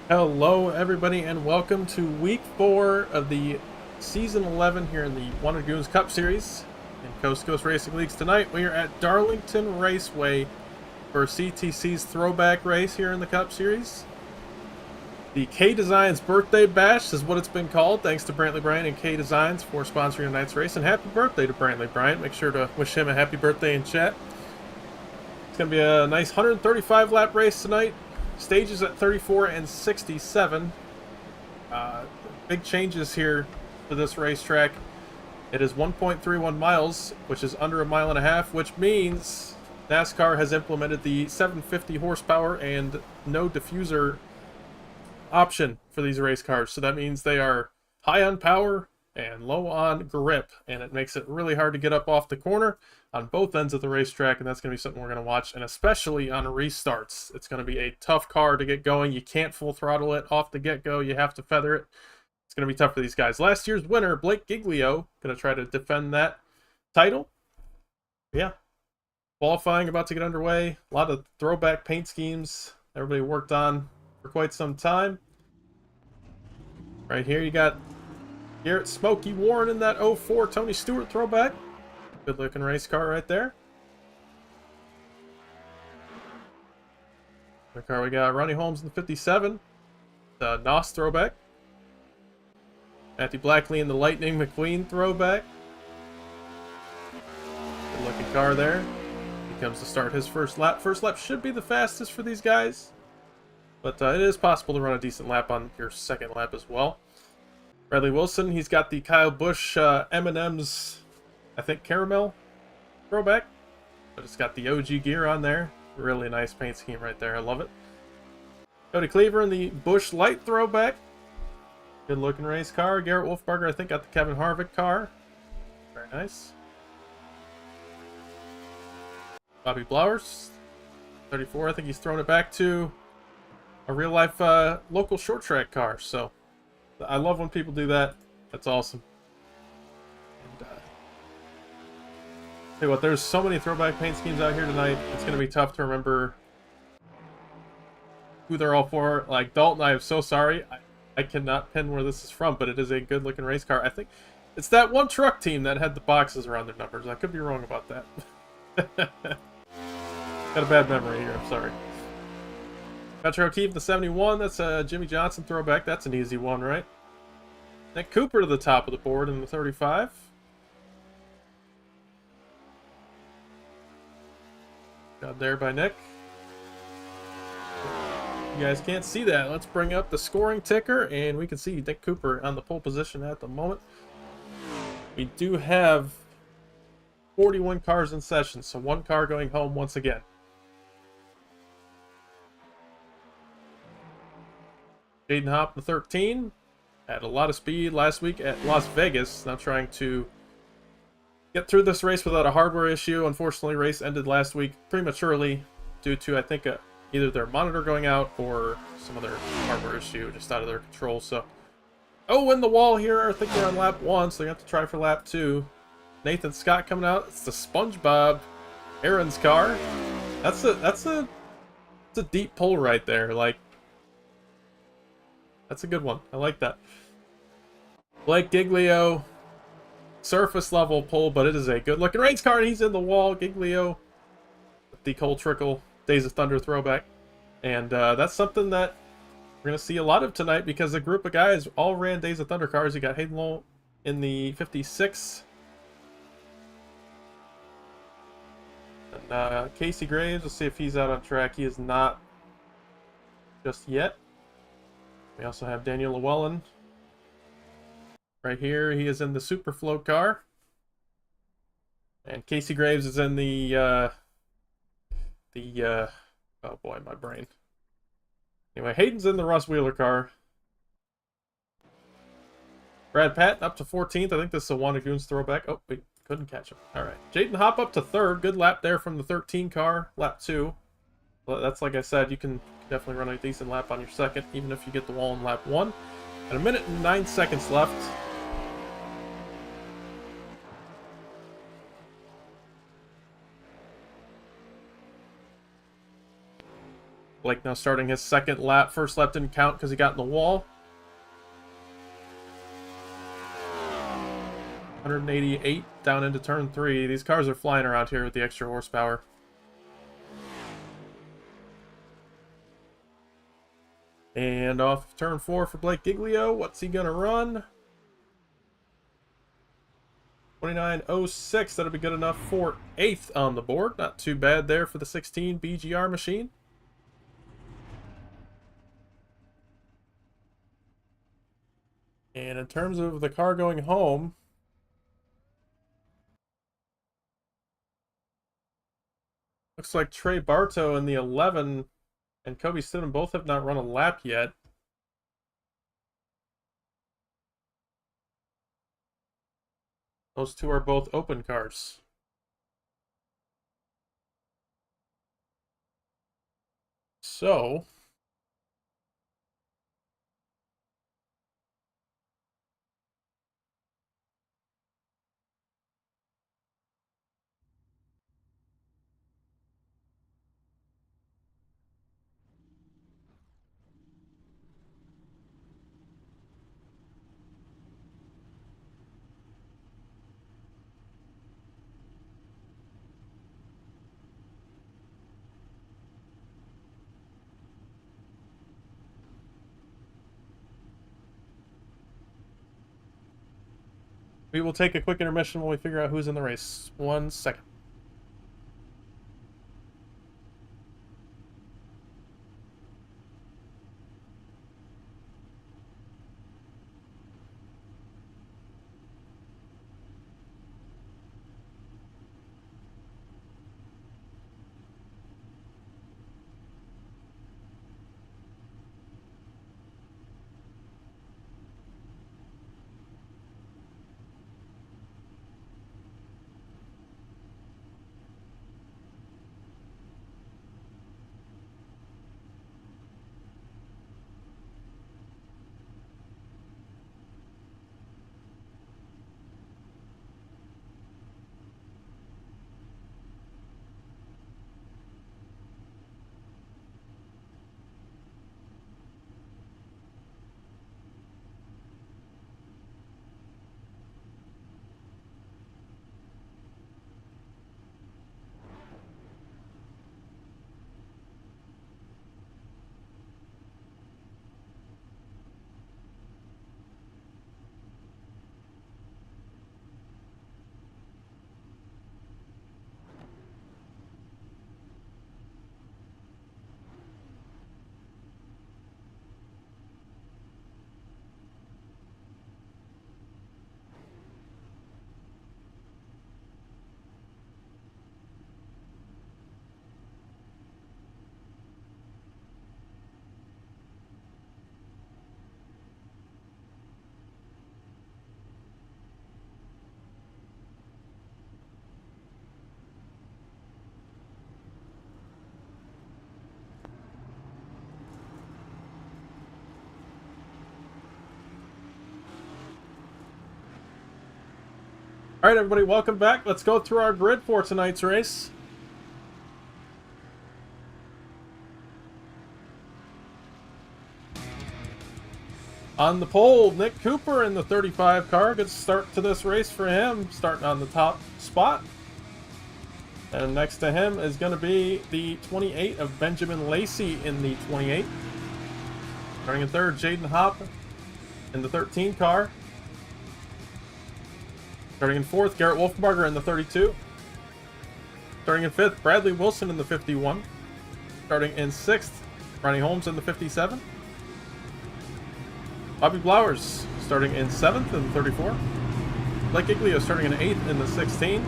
Hello, everybody, and welcome to week 4 of the season 11 here in the Wonder Goons Cup Series in Coast to Coast Racing Leagues. Tonight, we are at Darlington Raceway for CTC's throwback race here in the Cup Series. The KDESIGNS Birthday Bash is what it's been called. Thanks to Brantley Bryant and KDESIGNS for sponsoring tonight's race, and happy birthday to Brantley Bryant. Make sure to wish him a happy birthday in chat. It's going to be a nice 135 lap race tonight. Stages at 34 and 67. Big changes here to this racetrack. It is 1.31 miles, which is under a mile and a half, which means NASCAR has implemented the 750 horsepower and no diffuser option for these race cars. So that means they are high on power and low on grip, and it makes it really hard to get up off the corner on both ends of the racetrack, and that's going to be something we're going to watch, and especially on restarts. It's going to be a tough car to get going. You can't full throttle it off the get-go. You have to feather it. It's going to be tough for these guys. Last year's winner, Blake Giglio, going to try to defend that title. Yeah. Qualifying about to get underway. A lot of throwback paint schemes everybody worked on for quite some time. Right here you got Garrett Smokey Warren in that 04 Tony Stewart throwback. Good looking race car right there. The car we got Ronnie Holmes in the 57. The NOS throwback. Matthew Blackley in the Lightning McQueen throwback. Good looking car there. He comes to start his first lap. First lap should be the fastest for these guys, but it is possible to run a decent lap on your second lap as well. Bradley Wilson, he's got the Kyle Busch M&M's, I think, caramel throwback, but it's got the OG gear on there. Really nice paint scheme right there. I love it. Cody Cleaver in the Busch Light throwback. Good looking race car. Garrett Wolfbarger, I think, got the Kevin Harvick car. Very nice. Bobby Blowers, 34. I think he's thrown it back to a real life local short track car. So I love when people do that. That's awesome. And tell you what, there's so many throwback paint schemes out here tonight. It's going to be tough to remember who they're all for. Like Dalton, I am so sorry. I cannot pin where this is from, but it is a good looking race car. I think it's that one truck team that had the boxes around their numbers. I could be wrong about that. Got a bad memory here. I'm sorry. Patrick O'Keefe, the 71. That's a Jimmy Johnson throwback. That's an easy one, right? Nick Cooper to the top of the board in the 35. Got there by Nick. You guys can't see that. Let's bring up the scoring ticker, and we can see Nick Cooper on the pole position at the moment. We do have 41 cars in session, so one car going home once again. Jaden Hopp, the 13, had a lot of speed last week at Las Vegas. Now trying to get through this race without a hardware issue. Unfortunately, race ended last week prematurely due to, I think, either their monitor going out or some other hardware issue just out of their control. So, oh, in the wall here. I think they're on lap 1, so they have to try for lap 2. Nathan Scott coming out. It's the SpongeBob Aaron's car. That's a deep pull right there. Like, that's a good one. I like that. Blake Giglio, surface level pull, but it is a good looking race car, and he's in the wall. Giglio with the Cole Trickle Days of Thunder throwback. And that's something that we're going to see a lot of tonight because a group of guys all ran Days of Thunder cars. You got Hayden Lowe in the 56. And Casey Graves, let's see if he's out on track. He is not just yet. We also have Daniel Llewellyn right here. He is in the Superflow car. And Casey Graves is in the oh boy, my brain. Anyway, Hayden's in the Russ Wheeler car. Brad Patton up to 14th. I think this is a Wanda Goons throwback. Oh, we couldn't catch him. All right. Jaden Hopp up to 3rd. Good lap there from the 13 car. Lap 2. Well, that's like I said, you can definitely run a decent lap on your second, even if you get the wall in lap 1. And 1 minute and 9 seconds left. Blake now starting his second lap. First lap didn't count because he got in the wall. 188 down into turn 3. These cars are flying around here with the extra horsepower. And off turn 4 for Blake Giglio. What's he gonna run? 29.06. That'll be good enough for 8th on the board. Not too bad there for the 16 BGR machine. And in terms of the car going home, looks like Trey Bartow in the 11 and Kobe Stidham both have not run a lap yet. Those two are both open cars. So we will take a quick intermission while we figure out who's in the race. 1 second. All right, everybody, welcome back. Let's go through our grid for tonight's race. On the pole, Nick Cooper in the 35 car. Good start to this race for him, starting on the top spot. And next to him is going to be the 28 of Benjamin Lacey in the 28. Starting in third, Jaden Hopp in the 13 car. Starting in fourth, Garrett Wolfenbarger in the 32. Starting in fifth, Bradley Wilson in the 51. Starting in sixth, Ronnie Holmes in the 57. Bobby Blowers starting in 7th in the 34. Blake Giglio starting in 8th in the 16.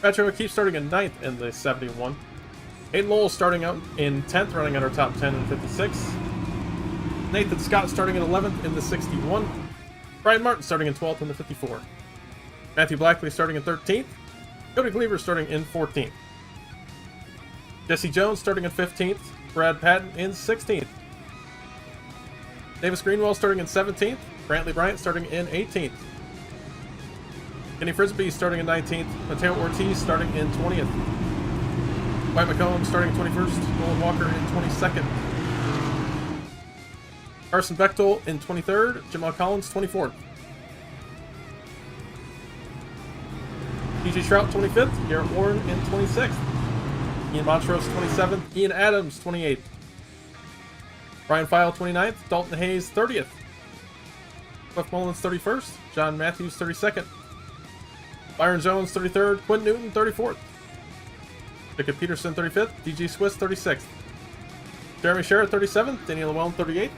Patrick McKeith starting in 9th in the 71. Aiden Lowell starting out in 10th, running under top 10 in 56. Nathan Scott starting in 11th in the 61. Brian Martin starting in 12th in the 54. Matthew Blackley starting in 13th. Cody Cleaver starting in 14th. Jesse Jones starting in 15th. Brad Patton in 16th. Davis Greenwell starting in 17th. Brantley Bryant starting in 18th. Kenny Frisbee starting in 19th. Mateo Ortiz starting in 20th. Mike McCollum starting 21st. Nolan Walker in 22nd. Carson Bechtel in 23rd. Jamal Collins 24th. TJ Shrout 25th. Garrett Warren in 26th. Ian Montrose 27th. Ian Adams 28th. Brian File 29th. Dalton Hayes 30th. Cliff Mullins 31st. John Matthews 32nd. Byron Jones 33rd. Quinn Newton 34th. Jacob Peterson 35th. DG Swiss 36th. Jeremy Sherritt 37th. Danny Llewellyn 38th.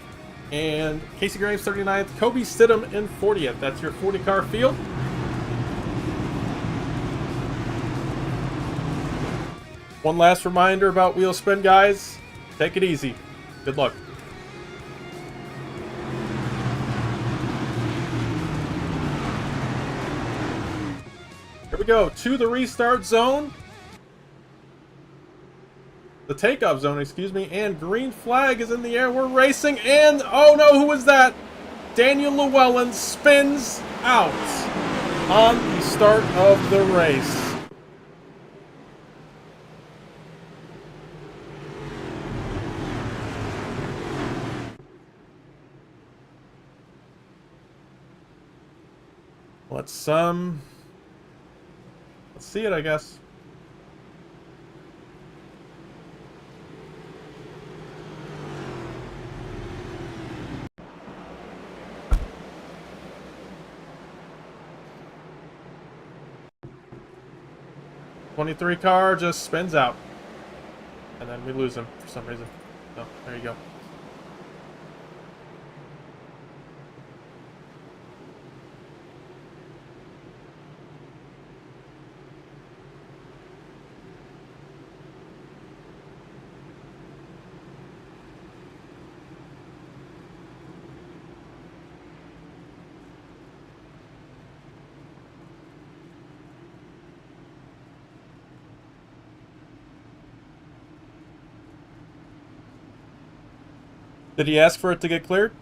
And Casey Graves 39th. Kobe Stidham in 40th. That's your 40 car field. One last reminder about wheel spin, guys. Take it easy. Good luck. Here we go to the restart zone. The takeoff zone, excuse me, and green flag is in the air. We're racing, and oh no, who was that? Daniel Llewellyn spins out on the start of the race. Let's see it, I guess. '23 car just spins out, and then we lose him for some reason. So there you go. Did he ask for it to get cleared?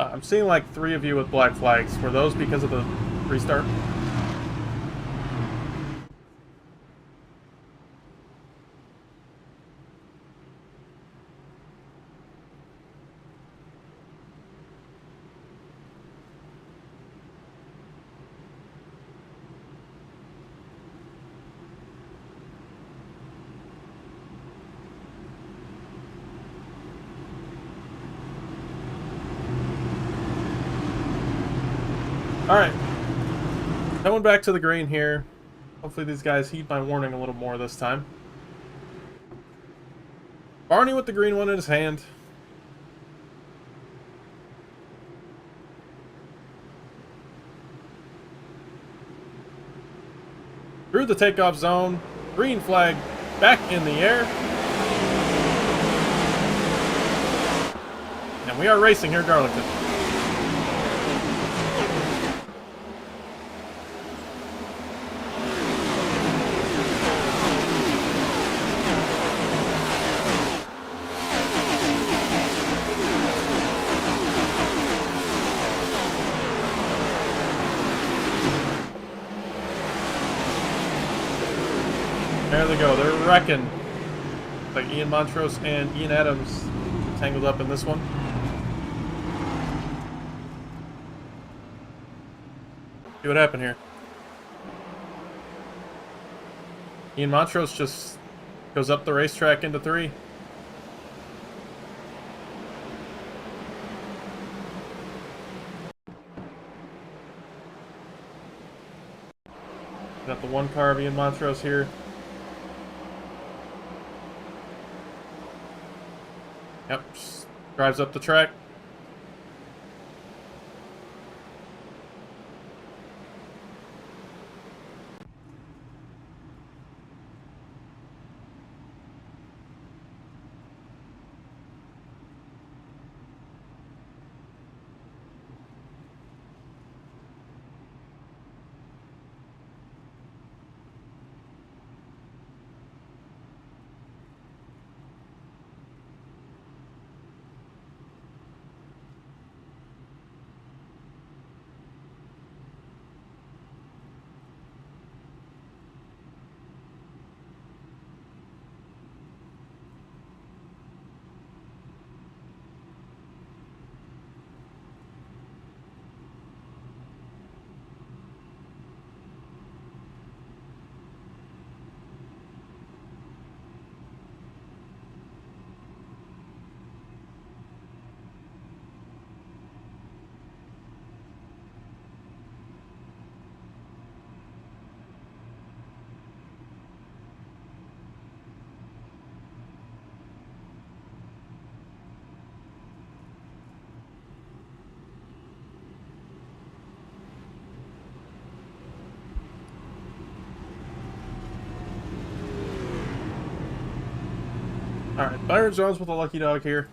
I'm seeing like 3 of you with black flags. Were those because of the restart? Alright. Coming back to the green here. Hopefully these guys heed my warning a little more this time. Barney with the green one in his hand. through the takeoff zone. Green flag back in the air. And we are racing here at Darlington. There they go. They're wrecking. Like Ian Montrose and Ian Adams tangled up in this one. See what happened here. Ian Montrose just goes up the racetrack into 3. Got the one car of Ian Montrose here. Yep, just drives up the track. Alright, Byron Jones with a lucky dog here.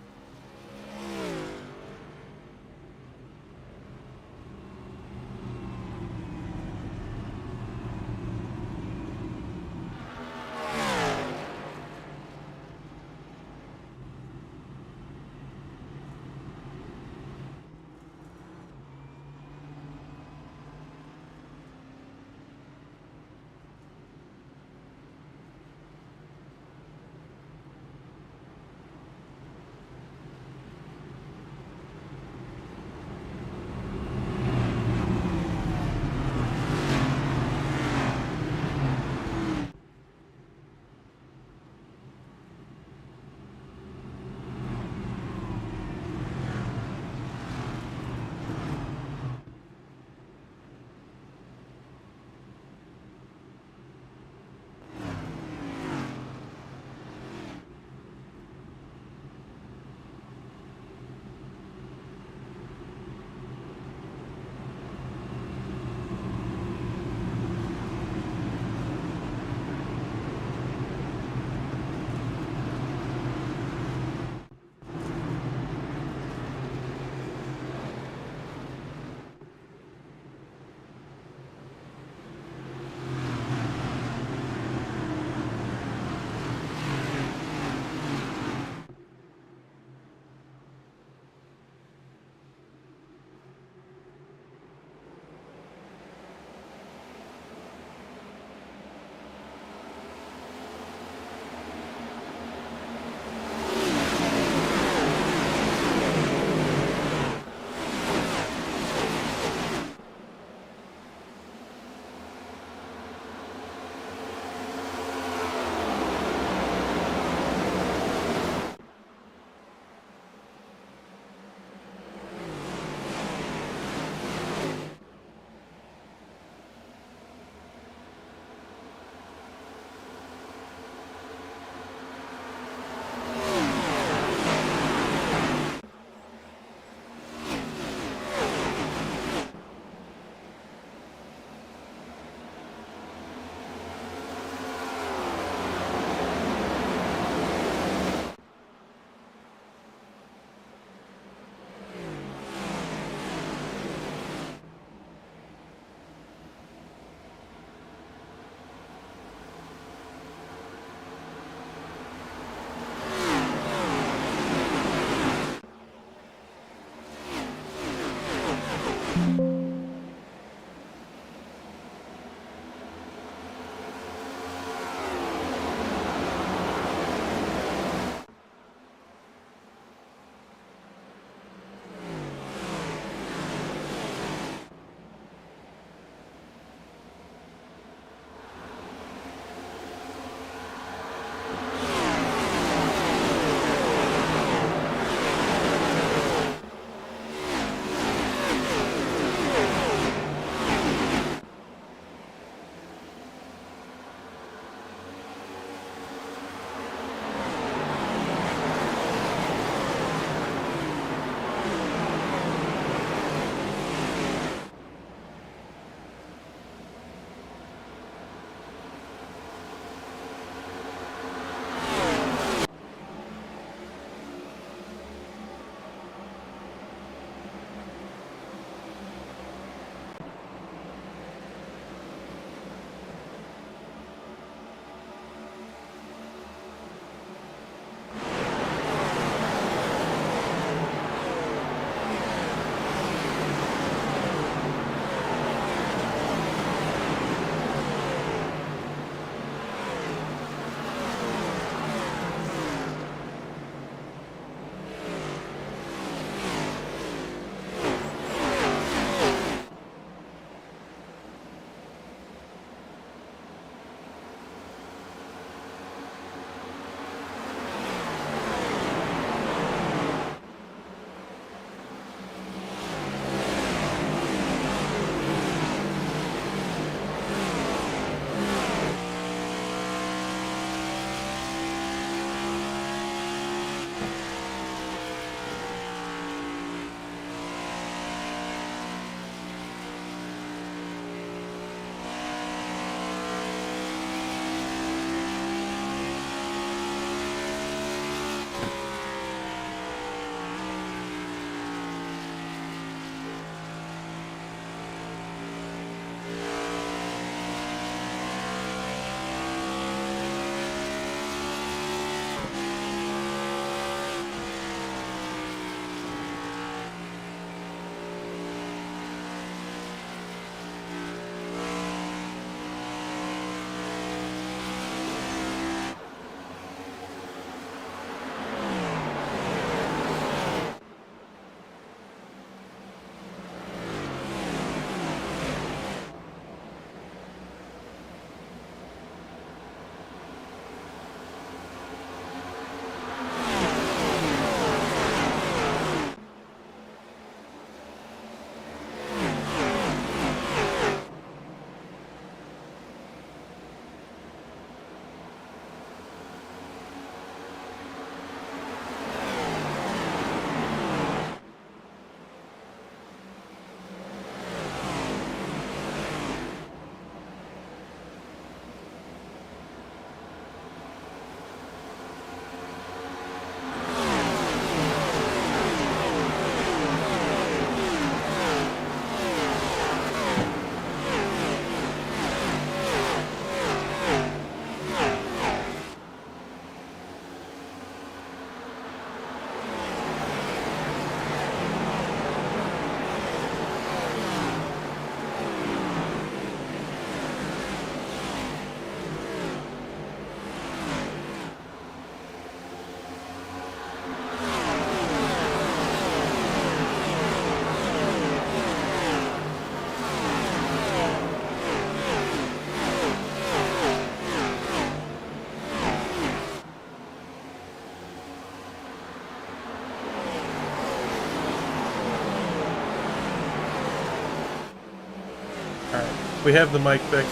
We have the mic fixed.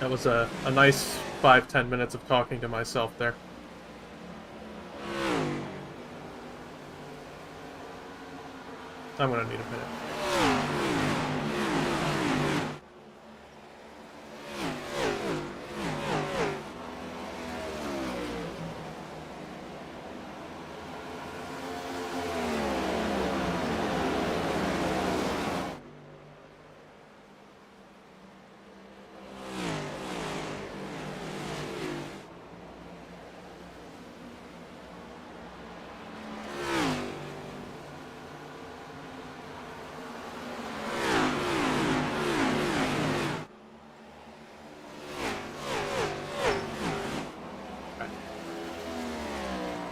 That was a nice 5-10 minutes of talking to myself there. I'm gonna need a minute.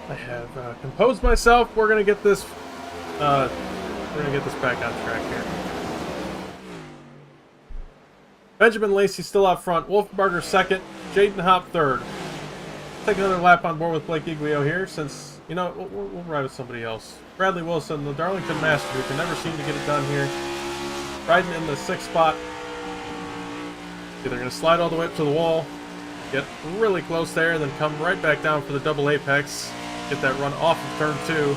I have composed myself. We're gonna get this. We're gonna get this back on track here. Benjamin Lacey still out front. Wolfbarger second. Jaden Hopp third. Take another lap on board with Blake Iglio here, since we'll ride with somebody else. Bradley Wilson, the Darlington master, who can never seem to get it done here, riding in the 6th spot. They're gonna slide all the way up to the wall, get really close there, and then come right back down for the double apex. Get that run off of turn 2.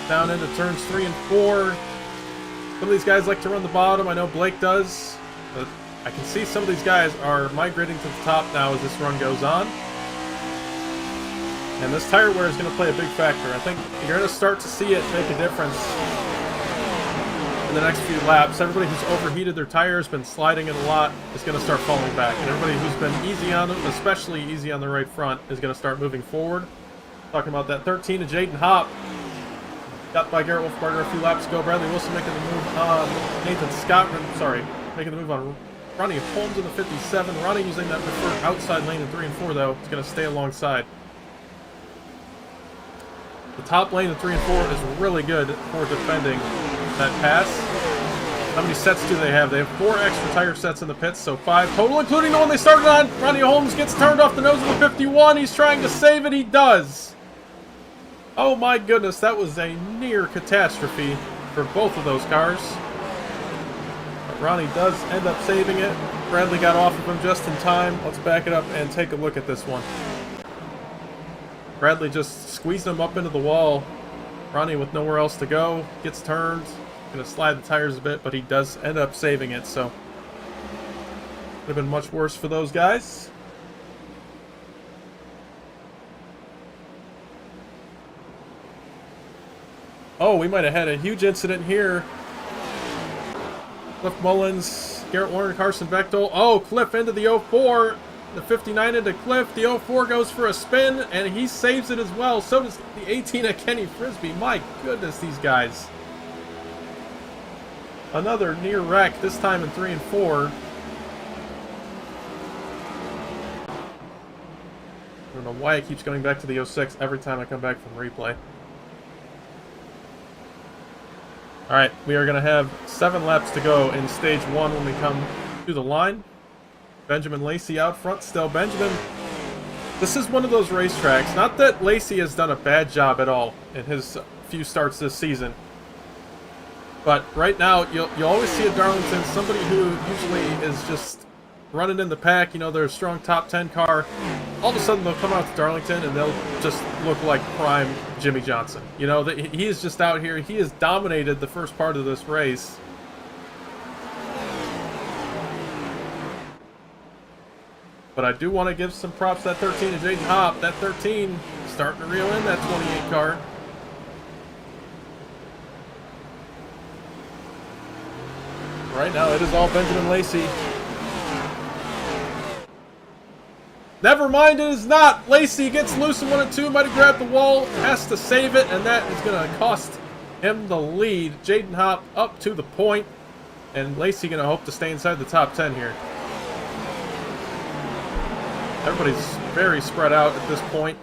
Down into turns 3 and 4. Some of these guys like to run the bottom. I know Blake does. But I can see some of these guys are migrating to the top now as this run goes on. And this tire wear is going to play a big factor. I think you're going to start to see it make a difference in the next few laps. Everybody who's overheated their tires, been sliding it a lot, is going to start falling back. And everybody who's been easy on them, especially easy on the right front, is going to start moving forward. Talking about that 13 to Jaden Hopp. Got by Garrett Wolfbarger a few laps ago. Bradley Wilson making the move on Nathan Scott. Sorry, making the move on Ronnie Holmes in the 57. Ronnie using that preferred outside lane in 3 and 4, though. It's going to stay alongside. The top lane in 3 and 4 is really good for defending that pass. How many sets do they have? They have 4 extra tire sets in the pits, so 5 total, including the one they started on. Ronnie Holmes gets turned off the nose of the 51. He's trying to save it. He does. Oh my goodness, that was a near catastrophe for both of those cars. But Ronnie does end up saving it. Bradley got off of him just in time. Let's back it up and take a look at this one. Bradley just squeezed him up into the wall. Ronnie with nowhere else to go, gets turned. Gonna slide the tires a bit, but he does end up saving it, so would have been much worse for those guys. Oh, we might have had a huge incident here. Cliff Mullins, Garrett Warner, Carson Bechtel. Oh, Cliff into the 04. The 59 into Cliff. The 04 goes for a spin, and he saves it as well. So does the 18 of Kenny Frisbee. My goodness, these guys. Another near wreck, this time in 3 and 4. I don't know why it keeps going back to the 06 every time I come back from replay. Alright, we are going to have 7 laps to go in stage 1 when we come to the line. Benjamin Lacey out front still. Benjamin, this is one of those racetracks. Not that Lacey has done a bad job at all in his few starts this season. But right now, you'll always see at Darlington somebody who usually is just running in the pack. You know, they're a strong top 10 car. All of a sudden, they'll come out to Darlington and they'll just look like prime Jimmy Johnson. You know, he is just out here. He has dominated the first part of this race. But I do want to give some props to that 13 to Jaden Hopp. That 13 starting to reel in that 28 car. Right now, it is all Benjamin Lacey. Never mind, it is not. Lacey gets loose in 1 and 2. Might have grabbed the wall. Has to save it, and that is going to cost him the lead. Jaden Hopp up to the point. and Lacey going to hope to stay inside the top 10 here. Everybody's very spread out at this point.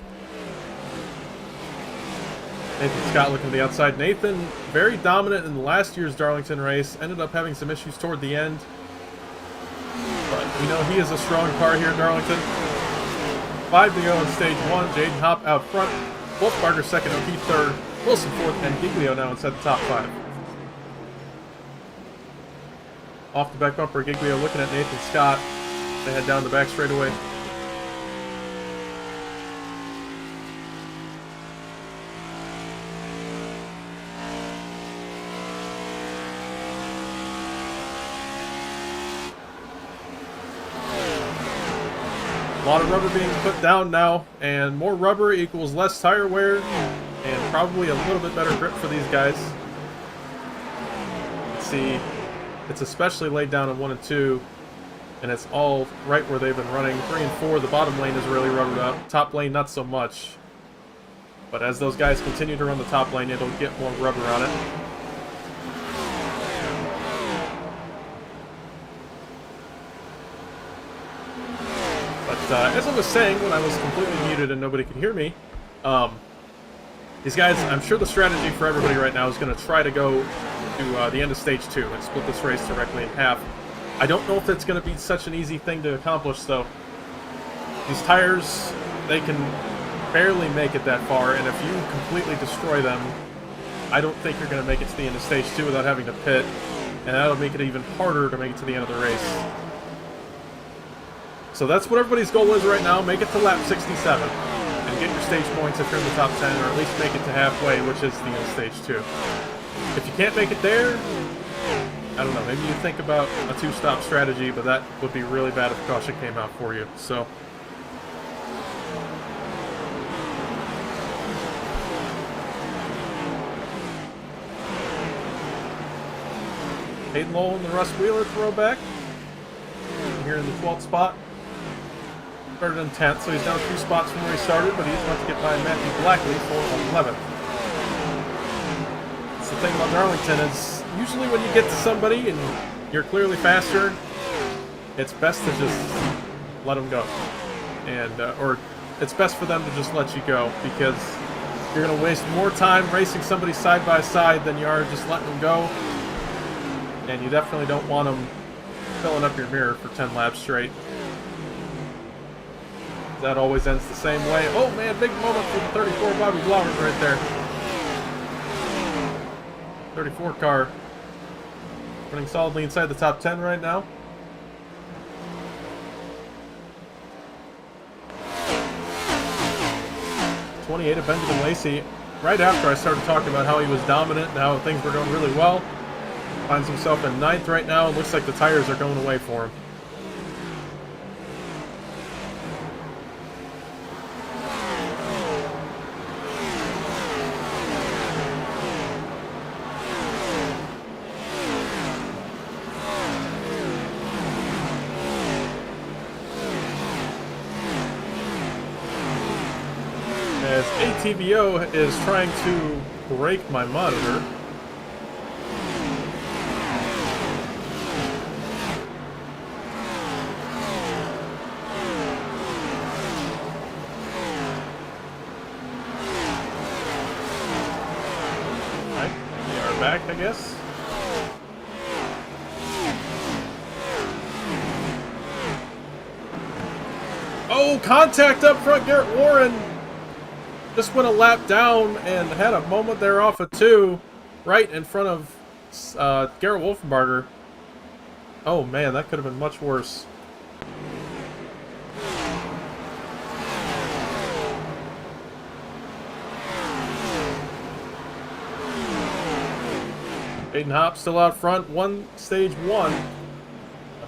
Nathan Scott looking to the outside. Nathan, very dominant in last year's Darlington race. Ended up having some issues toward the end. But we know he is a strong car here at Darlington. 5 to go in stage 1. Jaden Hopp out front. Wolfbarger second, O'Keefe third. Wilson fourth, and Giglio now inside the top 5. Off the back bumper, Giglio looking at Nathan Scott. They head down the back straightaway. A lot of rubber being put down now, and more rubber equals less tire wear and probably a little bit better grip for these guys. Let's see, it's especially laid down in 1 and 2, and it's all right where they've been running. 3 and 4, the bottom lane is really rubbered up. Top lane, not so much. But as those guys continue to run the top lane, it'll get more rubber on it. As I was saying when I was completely muted and nobody could hear me, these guys, I'm sure the strategy for everybody right now is going to try to go to the end of stage 2 and split this race directly in half. I don't know if that's going to be such an easy thing to accomplish, though. These tires, they can barely make it that far, and if you completely destroy them, I don't think you're going to make it to the end of stage 2 without having to pit, and that'll make it even harder to make it to the end of the race. So that's what everybody's goal is right now. Make it to lap 67 and get your stage points if you're in the top 10, or at least make it to halfway, which is the end of stage 2. If you can't make it there, I don't know, maybe you think about a 2-stop strategy, but that would be really bad if caution came out for you. So Hayden Lowell in the Russ Wheeler throwback here in the 12th spot. Started in 10th, so he's down 2 spots from where he started, but he's about to get by Matthew Blackley for 11th. That's the thing about Darlington is usually when you get to somebody and you're clearly faster, it's best to just let them go. And or it's best for them to just let you go, because you're going to waste more time racing somebody side by side than you are just letting them go. And you definitely don't want them filling up your mirror for 10 laps straight. That always ends the same way. Oh man, big moment for the 34 Bobby Blowers right there. 34 car running solidly inside the top 10 right now. '28 of Benjamin Lacey. Right after I started talking about how he was dominant and how things were going really well, finds himself in 9th right now. It looks like the tires are going away for him. As ATVO is trying to break my monitor. Alright, we are back, I guess. Oh, contact up front, Garrett Warren! Just went a lap down and had a moment there off of 2, right in front of Garrett Wolfenbarger. Oh man, that could have been much worse. Hayden Hopp still out front, stage 1. I'm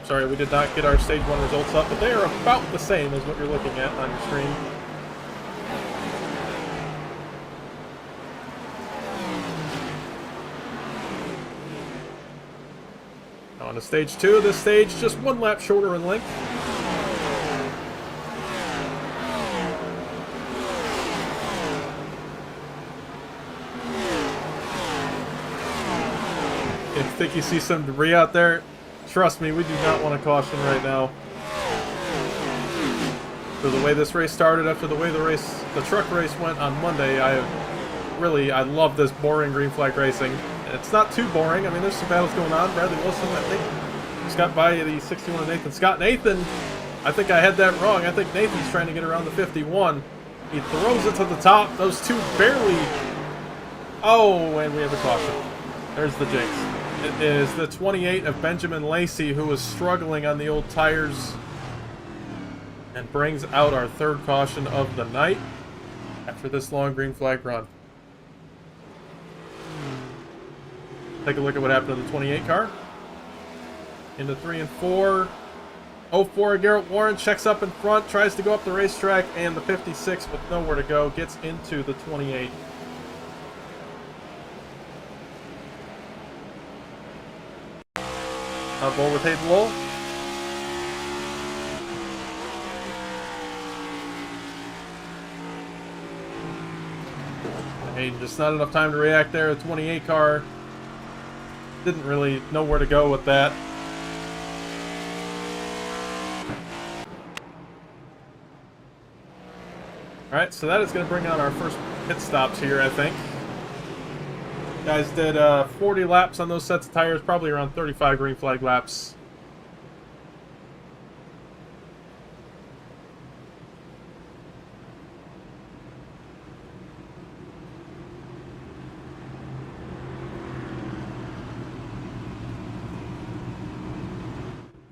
sorry, we did not get our stage 1 results up, but they are about the same as what you're looking at on your screen. On to stage 2, this stage just 1 lap shorter in length. think you see some debris out there, trust me, we do not want to caution right now. For the way this race started, after the way the truck race went on Monday, I love this boring green flag racing. It's not too boring. I mean, there's some battles going on. Bradley Wilson, I think, just got by the 61 of Nathan Scott. Nathan, I think I had that wrong. I think Nathan's trying to get around the 51. He throws it to the top. Those two barely... Oh, and we have a caution. There's the jinx. It is the 28 of Benjamin Lacey, who was struggling on the old tires, and brings out our third caution of the night after this long green flag run. Take a look at what happened to the 28 car. Into 3 and 4. 04, Garrett Warren checks up in front, tries to go up the racetrack, and the 56 with nowhere to go gets into the 28. Ball with Hayden Lowell. Hey, just not enough time to react there. The 28 car didn't really know where to go with that. Alright, so that is going to bring on our first pit stops here, I think. Guys did 40 laps on those sets of tires, probably around 35 green flag laps.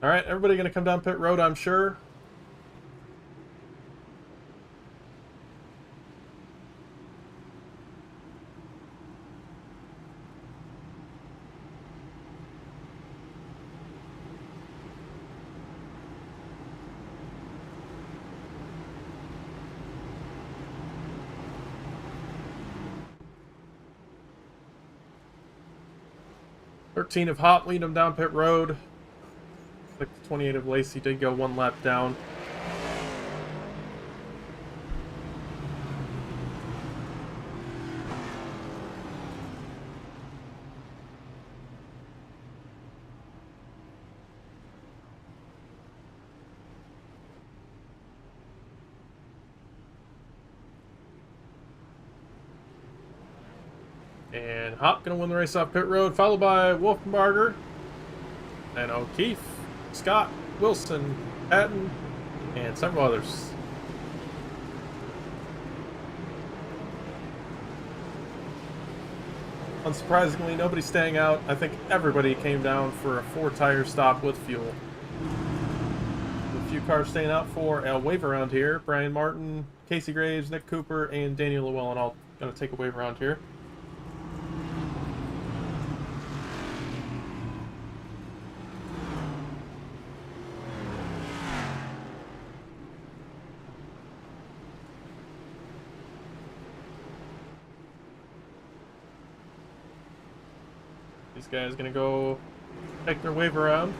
Alright, everybody going to come down pit road, I'm sure. Thirteen of Hop lead him down pit road. Like the 28 of Lacey did go one lap down. And Hop gonna win the race off pit road, followed by Wolfenbarger and O'Keefe, Scott, Wilson, Patton, and several others. Unsurprisingly, nobody staying out. I think everybody came down for a 4-tire stop with fuel. A few cars staying out for a wave around here. Brian Martin, Casey Graves, Nick Cooper, and Daniel Llewellyn all going to take a wave around here. These guys gonna go take their wave around.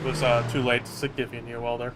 It was too late to give you a new welder.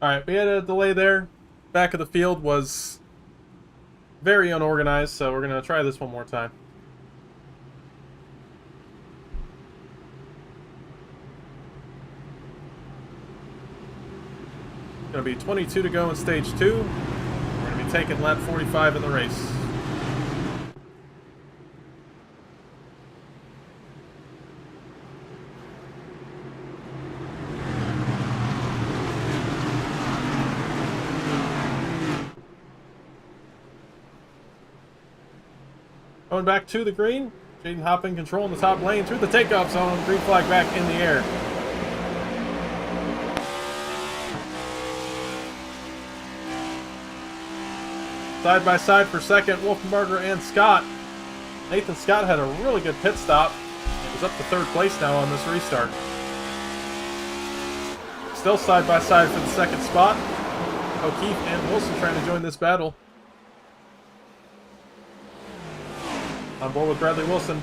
Alright, we had a delay there. Back of the field was very unorganized, so we're going to try this one more time. Going to be 22 to go in stage 2. We're going to be taking lap 45 in the race. Going back to the green. Jaden Hopping controlling the top lane through the takeoff zone. Green flag back in the air. Side by side for second, Wolfenbarger and Scott. Nathan Scott had a really good pit stop. He was up to third place now on this restart. Still side by side for the second spot. O'Keefe and Wilson trying to join this battle. On board with Bradley Wilson.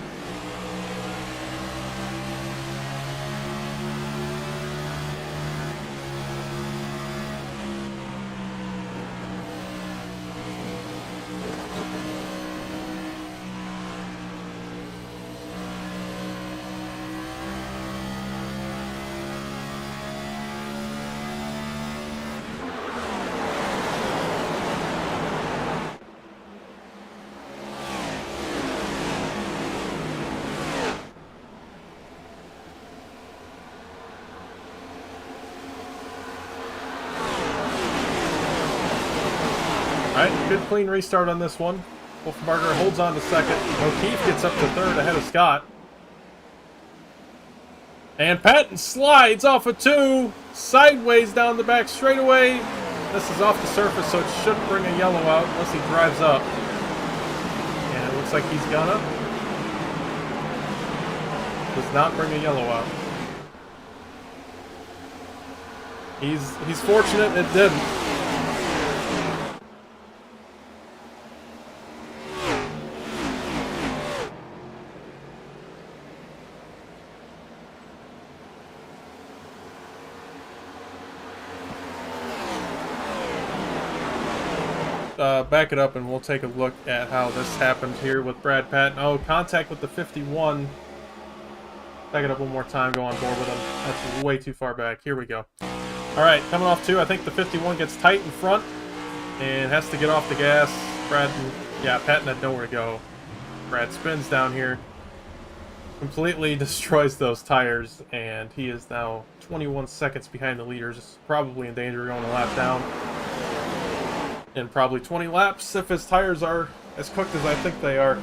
Alright, good clean restart on this one. Wolfenbarger holds on to second. O'Keefe gets up to third ahead of Scott. And Patton slides off a 2, sideways down the back straightaway. This is off the surface, so it shouldn't bring a yellow out unless he drives up. And it looks like he's gonna. Does not bring a yellow out. He's fortunate it didn't. Back it up and we'll take a look at how this happened here with Brad Patton. Oh, contact with the 51. Back it up one more time, go on board with him. That's way too far back. Here we go. Alright, coming off 2, I think the 51 gets tight in front and has to get off the gas. Patton had nowhere to go. Brad spins down here, completely destroys those tires, and he is now 21 seconds behind the leaders. Probably in danger of going a lap down. In probably 20 laps if his tires are as cooked as I think they are.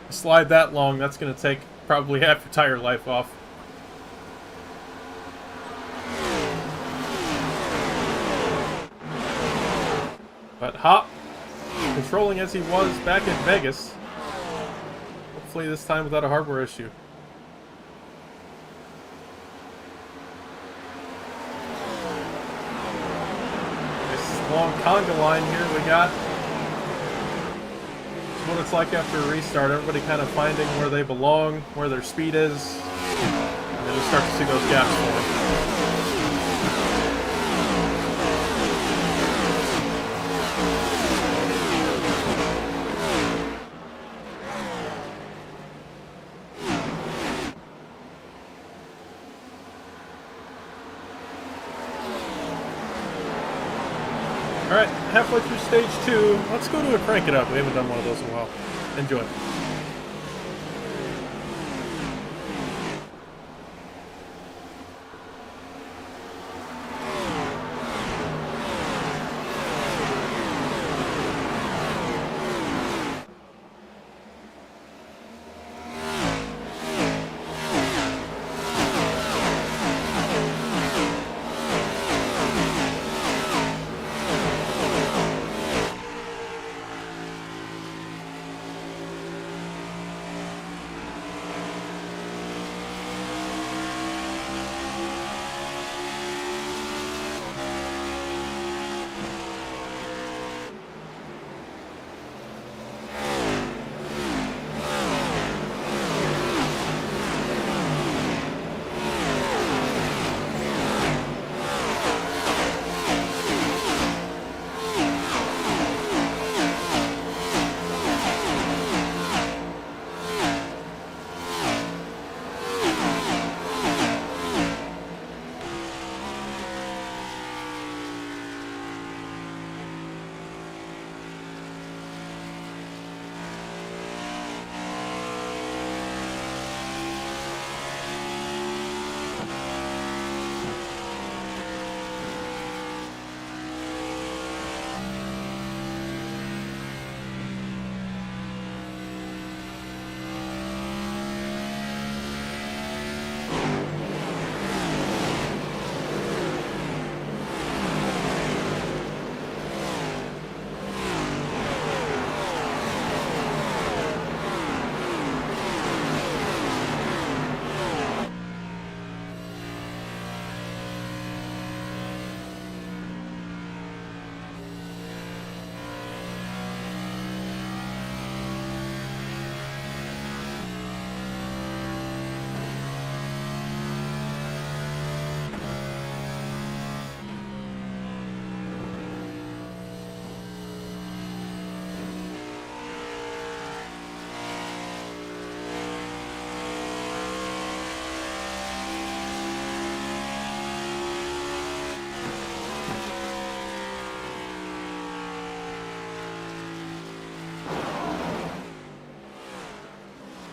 Slide that long, that's going to take probably half your tire life off. But Hop, controlling as he was back in Vegas, hopefully this time without a hardware issue. Long conga line here we got. It's what it's like after a restart. Everybody kind of finding where they belong, where their speed is, and then we start to see those gaps form. Alright, halfway through stage 2, let's go to a crank it up. We haven't done one of those in a while. Enjoy.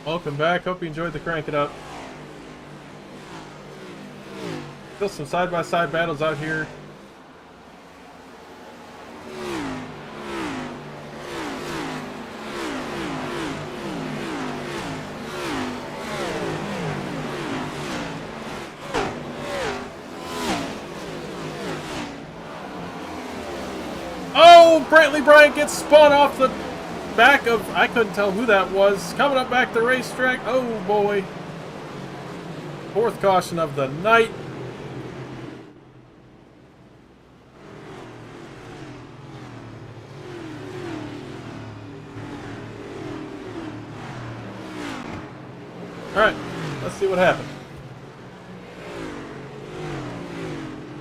Welcome back. Hope you enjoyed the Crank It Up. Still some side-by-side battles out here. Oh, Brantley Bryant gets spun off the back of, I couldn't tell who that was, coming up back the racetrack. Oh boy. Fourth caution of the night. Alright, let's see what happened.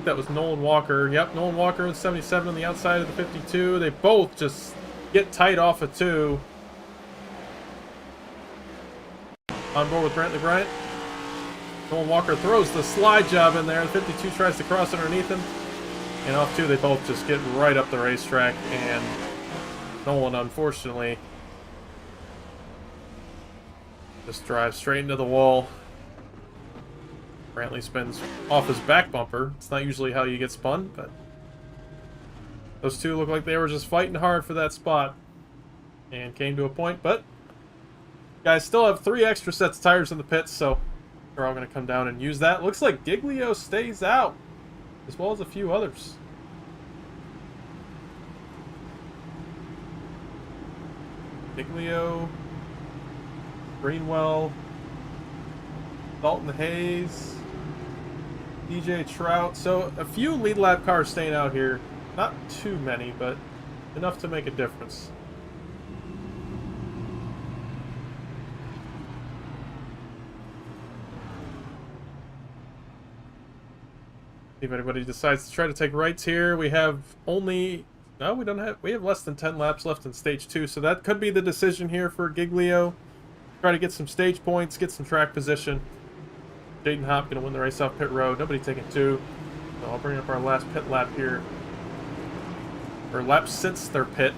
That was Nolan Walker. Yep, Nolan Walker with 77 on the outside of the 52. They both just get tight off of 2. On board with Brantley Bryant. Nolan Walker throws the slide job in there. The 52 tries to cross underneath him. And off 2, they both just get right up the racetrack. And Nolan, unfortunately, just drives straight into the wall. Brantley spins off his back bumper. It's not usually how you get spun, but those two look like they were just fighting hard for that spot and came to a point. But guys still have 3 extra sets of tires in the pits, so they're all going to come down and use that. Looks like Giglio stays out, as well as a few others. Giglio, Greenwell, Dalton Hayes, DJ Trout. So a few lead lap cars staying out here. Not too many, but enough to make a difference. If anybody decides to try to take rights here, we have only... No, we don't have... We have less than 10 laps left in Stage 2, so that could be the decision here for Giglio. Try to get some stage points, get some track position. Jaden Hopp going to win the race off pit road. Nobody taking 2. So I'll bring up our last pit lap here. Or laps since their pit.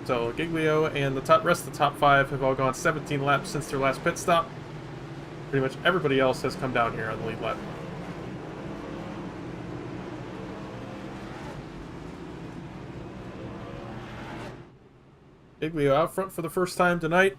So Giglio and the rest of the top 5 have all gone 17 laps since their last pit stop. Pretty much everybody else has come down here on the lead lap. Giglio out front for the first time tonight.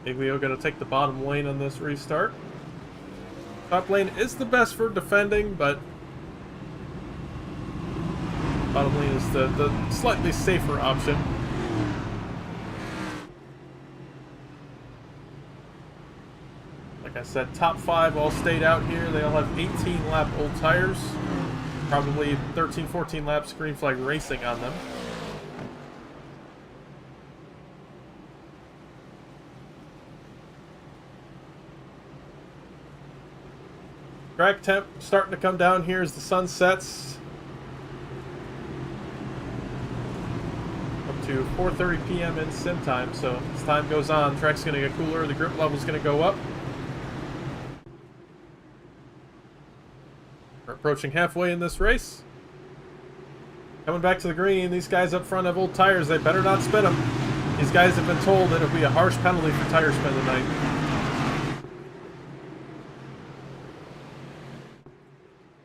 Giglio going to take the bottom lane on this restart. Top lane is the best for defending, but bottom lane is the slightly safer option. Like I said, top 5 all stayed out here. They all have 18 lap old tires. Probably 13, 14 laps green flag racing on them. Track temp starting to come down here as the sun sets. Up to 4:30 p.m. in sim time, so as time goes on, track's going to get cooler, the grip level's going to go up. We're approaching halfway in this race. Coming back to the green, these guys up front have old tires, they better not spin them. These guys have been told that it'll be a harsh penalty for tire spin tonight.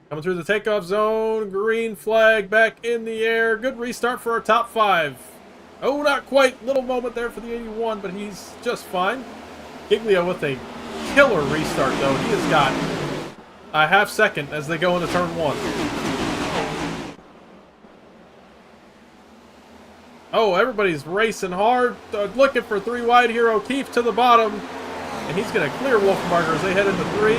Coming through the takeoff zone, green flag back in the air. Good restart for our top 5. Oh, not quite. Little moment there for the 81, but he's just fine. Giglio with a killer restart, though. He has got a half second as they go into turn 1. Oh, everybody's racing hard. Looking for 3 wide here. O'Keefe to the bottom. And he's going to clear Wolfenbarger as they head into 3.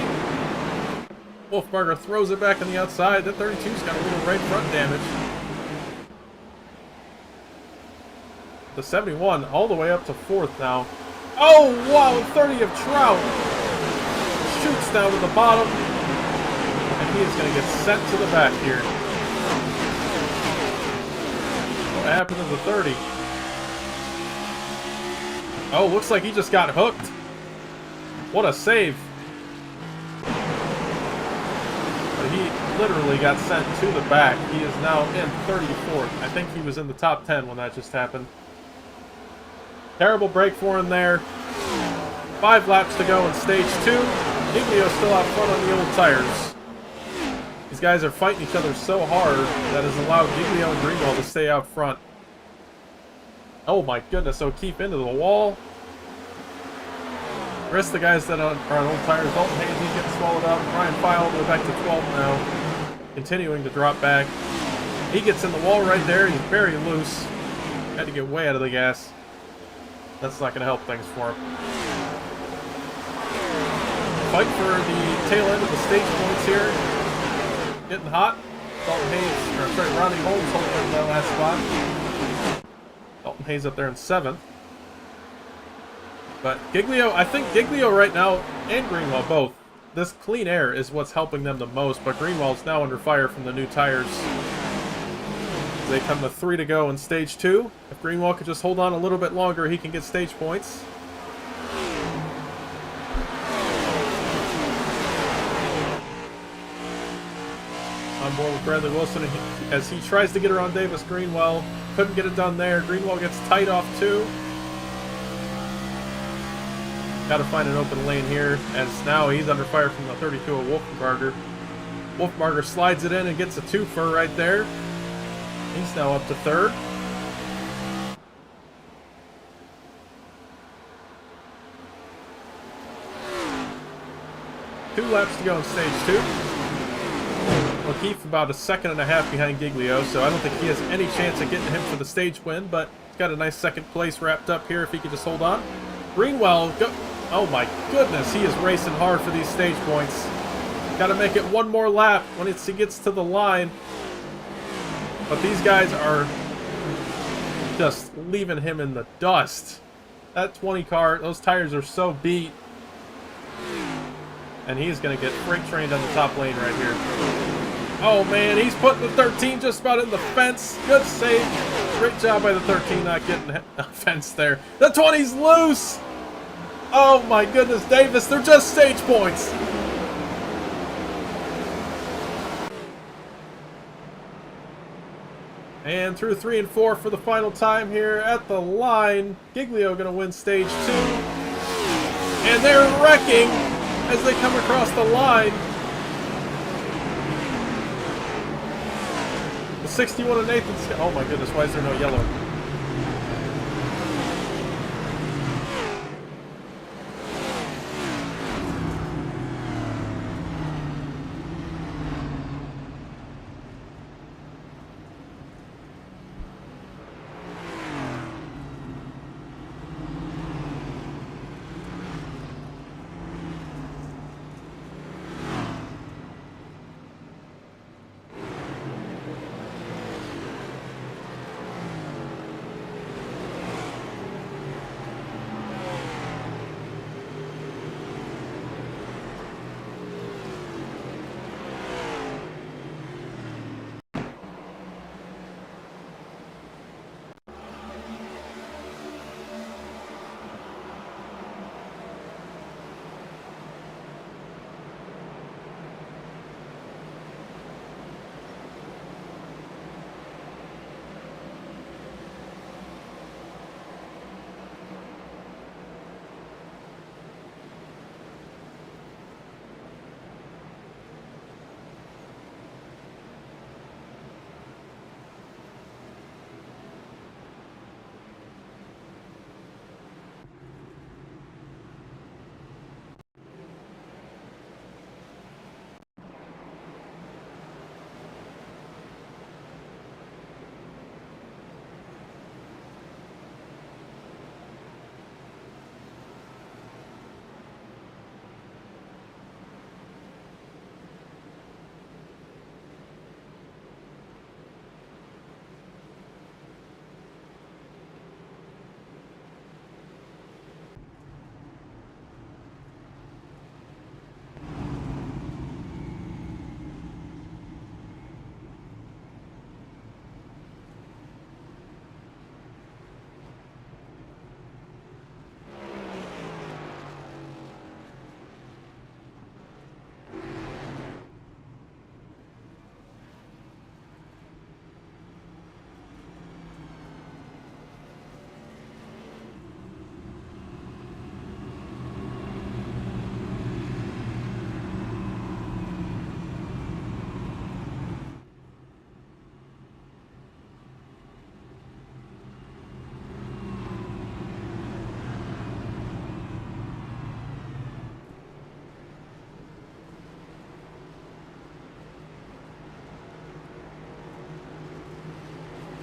Wolfenbarger throws it back on the outside. That 32's got a little right front damage. The 71 all the way up to 4th now. Oh, wow, 30 of Trout. Shoots down to the bottom. And he is going to get sent to the back here. happen in the 30. Oh, looks like he just got hooked. What a save. But he literally got sent to the back. He is now in 34th. I think he was in the top 10 when that just happened. Terrible break for him there. 5 laps to go in stage 2. Giglio still out front on the old tires. These guys are fighting each other so hard that has allowed Giglio and Greenwald to stay out front. Oh my goodness, O'Keefe into the wall. The rest of the guys that are on old tires, Dalton Hayes, he's getting swallowed up. Ryan File all the way back to 12 now. Continuing to drop back. He gets in the wall right there. He's very loose. Had to get way out of the gas. That's not going to help things for him. Fight for the tail end of the stage points here. Getting hot. Dalton Hayes, or sorry, Ronnie Holmes holding in that last spot. Dalton Hayes up there in 7th. But Giglio, I think Giglio right now, and Greenwald both, this clean air is what's helping them the most, but Greenwald's now under fire from the new tires. They come to 3 to go in stage 2. If Greenwald could just hold on a little bit longer, he can get stage points. On board with Bradley Wilson as he tries to get around Davis Greenwell. Couldn't get it done there. Greenwell gets tight off 2. Got to find an open lane here, as now he's under fire from the 32 of Wolfenbarger. Wolfenbarger slides it in and gets a twofer right there. He's now up to 3rd. Two laps to go in stage 2. O'Keefe about 1.5 seconds behind Giglio, so I don't think he has any chance of getting him for the stage win, but he's got a nice 2nd place wrapped up here if he could just hold on. Greenwell, go. Oh my goodness, he is racing hard for these stage points. Got to make it one more lap when he gets to the line. But these guys are just leaving him in the dust. That 20 car, those tires are so beat. And he's going to get freight trained on the top lane right here. Oh man, he's putting the 13 just about in the fence. Good save. Great job by the 13 not getting a fence there. The 20's loose. Oh my goodness, Davis, they're just stage points. And through 3 and 4 for the final time here at the line. Giglio going to win stage 2. And they're wrecking as they come across the line. The 61 of Nathan's... Oh my goodness, why is there no yellow?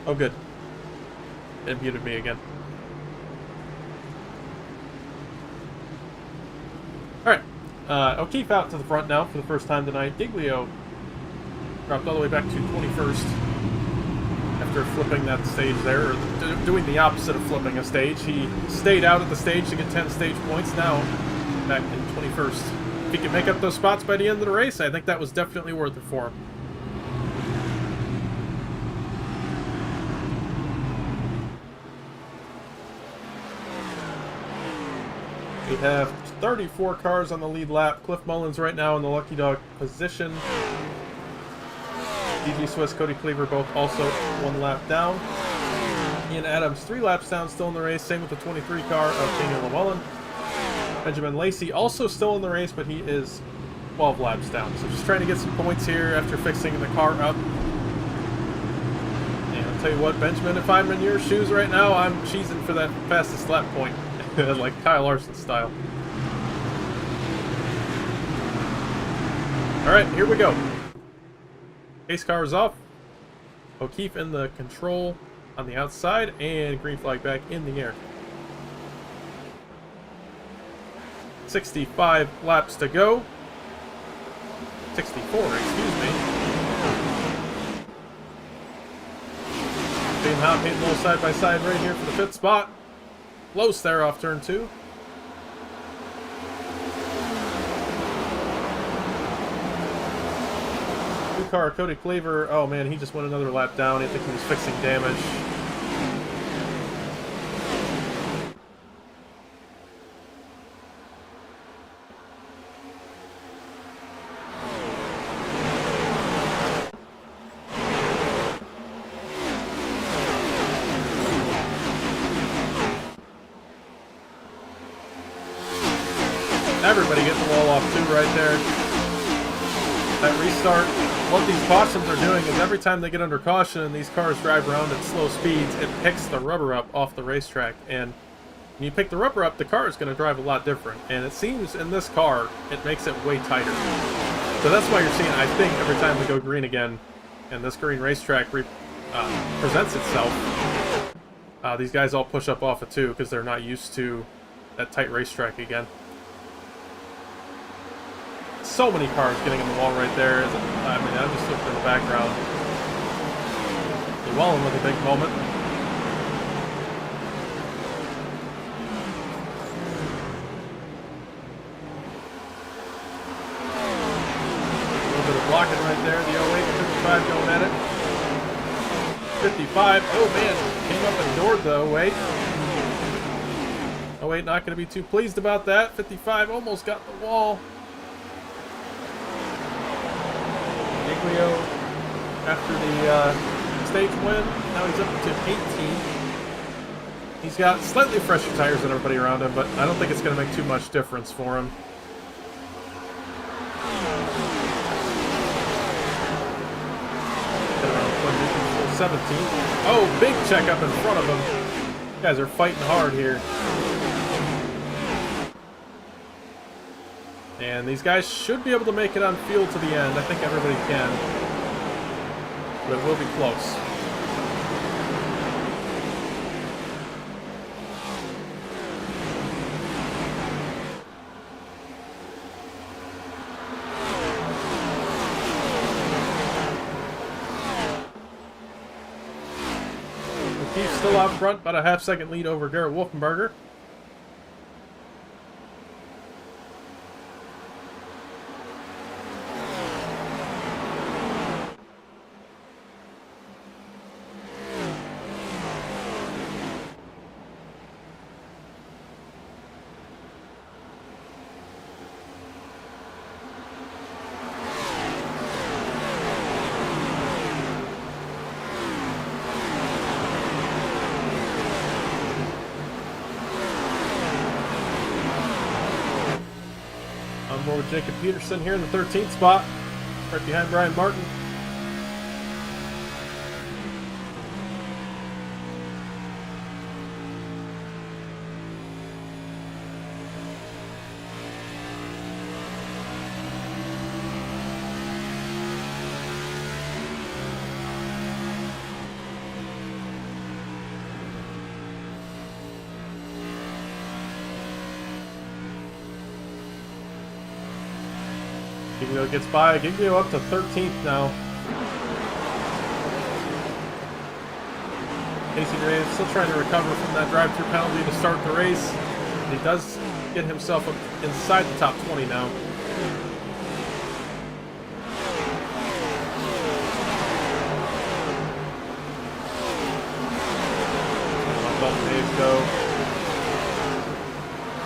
Oh, good. It muted me again. Alright. O'Keefe out to the front now for the first time tonight. Giglio dropped all the way back to 21st after flipping that stage there, or doing the opposite of flipping a stage. He stayed out at the stage to get 10 stage points. Now back in 21st. If he can make up those spots by the end of the race, I think that was definitely worth it for him. We have 34 cars on the lead lap. Cliff Mullins right now in the Lucky Dog position. DG Swiss, Cody Cleaver both also 1 lap down. Ian Adams 3 laps down, still in the race. Same with the 23 car of Daniel Llewellyn. Benjamin Lacey also still in the race, but he is 12 laps down. So just trying to get some points here after fixing the car up. And I'll tell you what, Benjamin, if I'm in your shoes right now, I'm cheesing for that fastest lap point. Like Kyle Larson style. Alright, here we go. Pace car is off. O'Keefe in the control on the outside, and green flag back in the air. 65 laps to go. 64, excuse me. Being hot, hitting a little side by side right here for the 5th spot. Close there off turn 2. New car, Cody Cleaver. Oh man, he just went another lap down. I think he was fixing damage. Everybody getting the wall off too right there. That restart. What these cautions are doing is every time they get under caution and these cars drive around at slow speeds, it picks the rubber up off the racetrack. And when you pick the rubber up, the car is going to drive a lot different. And it seems in this car, it makes it way tighter. So that's why you're seeing, I think, every time we go green again, and this green racetrack presents itself, these guys all push up off it too, because they're not used to that tight racetrack again. So many cars getting in the wall right there. I mean, I'm just looking in the background. Llewellyn with a big moment. A little bit of blocking right there. The 08 55 going at it. 55. Oh man, came up and doored the 08. 08 not going to be too pleased about that. 55 almost got the wall. Giglio, after the stage win, now he's up to 18. He's got slightly fresher tires than everybody around him, but I don't think it's going to make too much difference for him. Around 17. Oh, big check up in front of him. You guys are fighting hard here. And these guys should be able to make it on field to the end. I think everybody can. But it will be close. O'Keefe's still out front, about a half-second lead over Garrett Wolfenberger. More with Jacob Peterson here in the 13th spot, right behind Brian Martin. Giglio gets by. Giglio up to 13th now. Casey Graves still trying to recover from that drive-through penalty to start the race. He does get himself up inside the top 20 now. Go.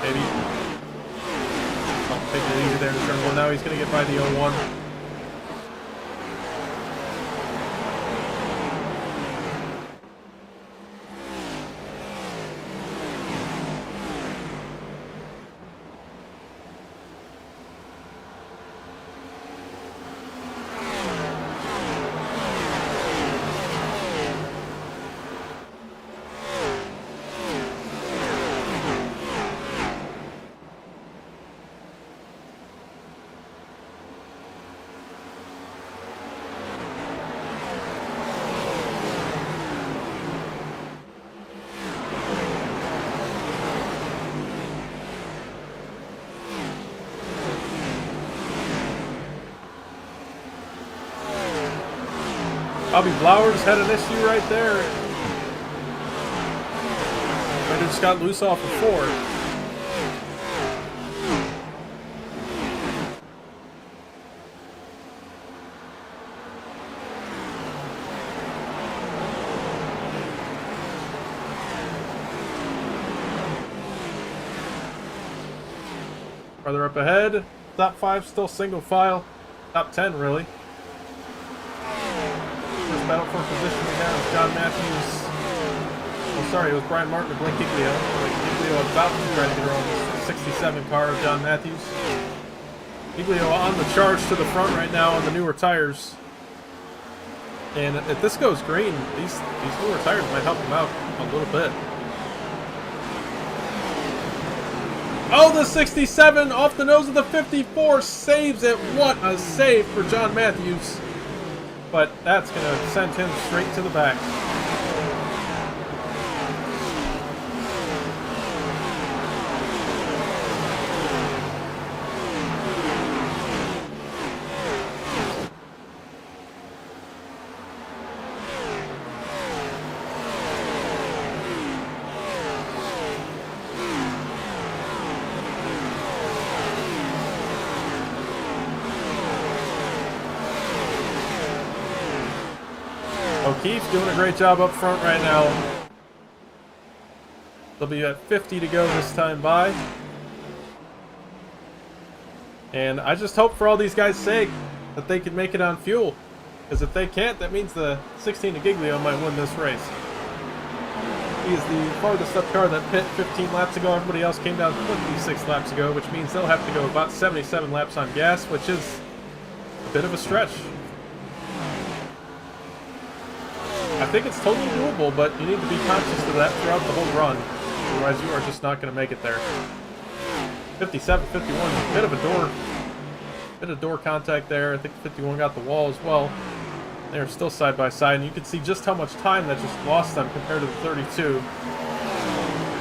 Maybe. Oh, taking it easy there in turn one. Now he's going to get by the 01. Bobby Blowers had an issue right there. Might have just got loose off of 4. Farther up ahead, top 5 still single file. Top 10 really. Battle for position right now is John Matthews. Oh, sorry, it was Brian Martin and Blake Giglio. Giglio about to try to get around the 67 car of John Matthews. Giglio on the charge to the front right now on the newer tires. And if this goes green, these newer tires might help him out a little bit. Oh, the 67 off the nose of the 54 saves it. What a save for John Matthews. But that's going to send him straight to the back. O'Keefe's doing a great job up front right now. They'll be at 50 to go this time by. And I just hope for all these guys' sake that they can make it on fuel. Because if they can't, that means the 16 of Giglio might win this race. He is the farthest up car that pit 15 laps ago. Everybody else came down 26 laps ago, which means they'll have to go about 77 laps on gas, which is a bit of a stretch. I think it's totally doable, but you need to be conscious of that throughout the whole run. Otherwise, you are just not going to make it there. 57, 51, bit of door contact there. I think 51 got the wall as well. They're still side by side, and you can see just how much time that just lost them compared to the 32.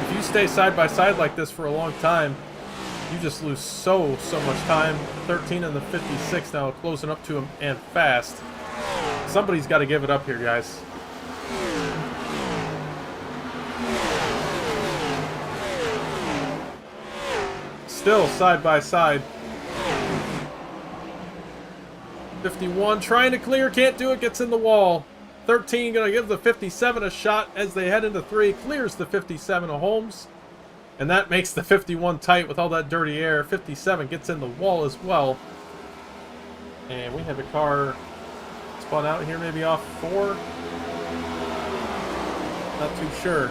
If you stay side by side like this for a long time, you just lose so much time. 13 and the 56 now closing up to him and fast. Somebody's got to give it up here, guys. Still side by side. 51 trying to clear, can't do it, gets in the wall. 13 gonna give the 57 a shot as they head into 3, clears the 57 of Holmes. And that makes the 51 tight with all that dirty air. 57 gets in the wall as well. And we have a car spun out here, maybe off 4. Not too sure.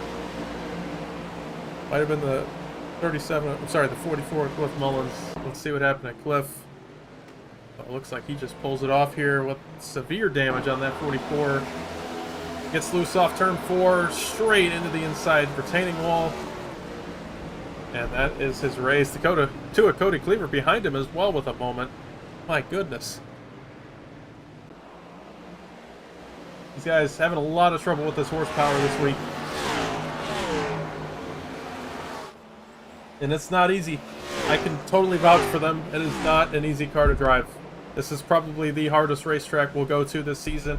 Might have been the 37, I'm sorry, the 44 Cliff Mullins. Let's see what happened at Cliff. It looks like he just pulls it off here with severe damage on that 44. Gets loose off turn 4, straight into the inside retaining wall. And that is his race. Cody Cleaver behind him as well with a moment. My goodness. These guys having a lot of trouble with this horsepower this week. And it's not easy. I can totally vouch for them. It is not an easy car to drive. This is probably the hardest racetrack we'll go to this season.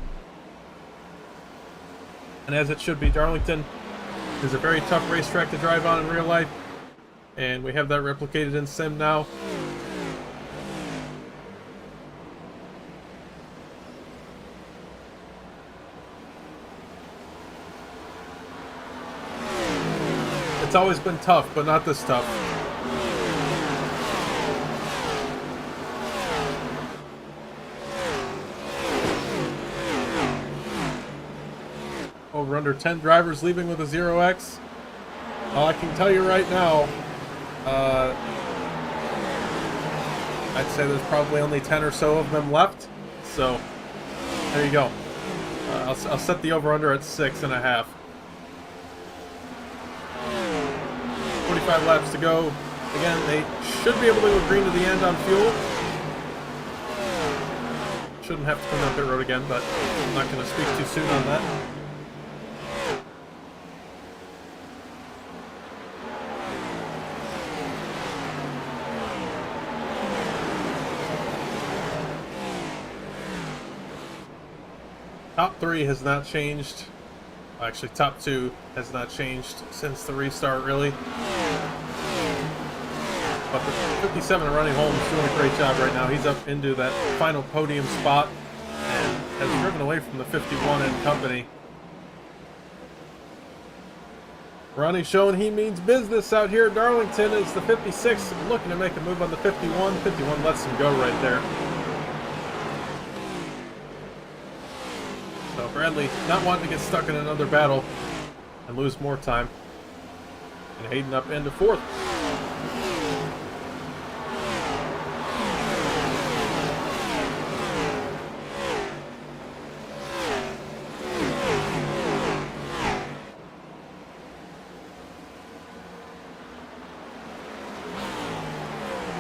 And as it should be, Darlington is a very tough racetrack to drive on in real life. And we have that replicated in sim now. It's always been tough, but not this tough. Over under 10 drivers leaving with a 0X. I can tell you right now, I'd say there's probably only 10 or so of them left. So, there you go. I'll set the over-under at 6.5. 45 laps to go. Again, they should be able to go green to the end on fuel. Shouldn't have to come down pit road again, but I'm not going to speak too soon on that. Top 3 has not changed. Actually, top 2 has not changed since the restart, really. But the 57 running home is doing a great job right now. He's up into that final podium spot and has driven away from the 51 in company. Ronnie showing he means business out here at Darlington as the 56 looking to make a move on the 51. 51 lets him go right there. So Bradley not wanting to get stuck in another battle and lose more time. And Hayden up into 4th.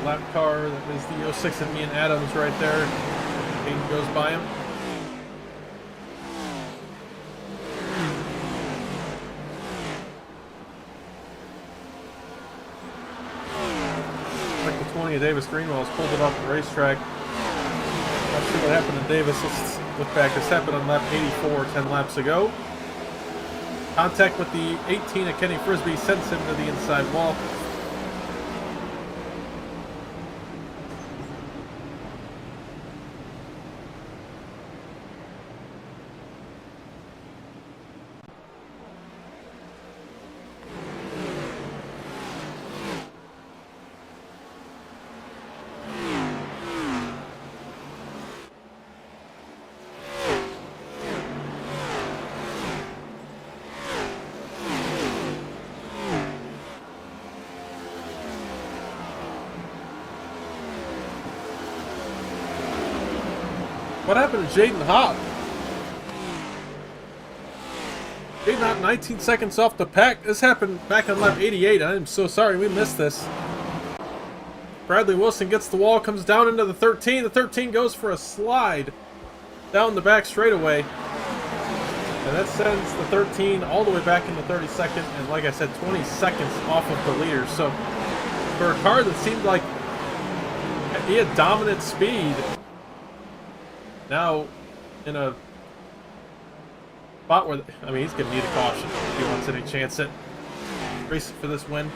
Lap car, that is the 06 and Ian Adams right there. Hayden goes by him. Davis Greenwell's pulled it off the racetrack. Not sure what happened to Davis. Let's look back. This happened on lap 84, 10 laps ago. Contact with the 18 of Kenny Frisbee sends him to the inside wall. What happened to Jaden Hopp? Jaden Hopp 19 seconds off the pack. This happened back on lap 88. I am so sorry we missed this. Bradley Wilson gets the wall, comes down into the 13. The 13 goes for a slide down the back straightaway. And that sends the 13 all the way back into 32nd. And like I said, 20 seconds off of the leader. So for a car that seemed like he had dominant speed, now in a spot where, I mean, he's going to need a caution if he wants any chance at racing for this win.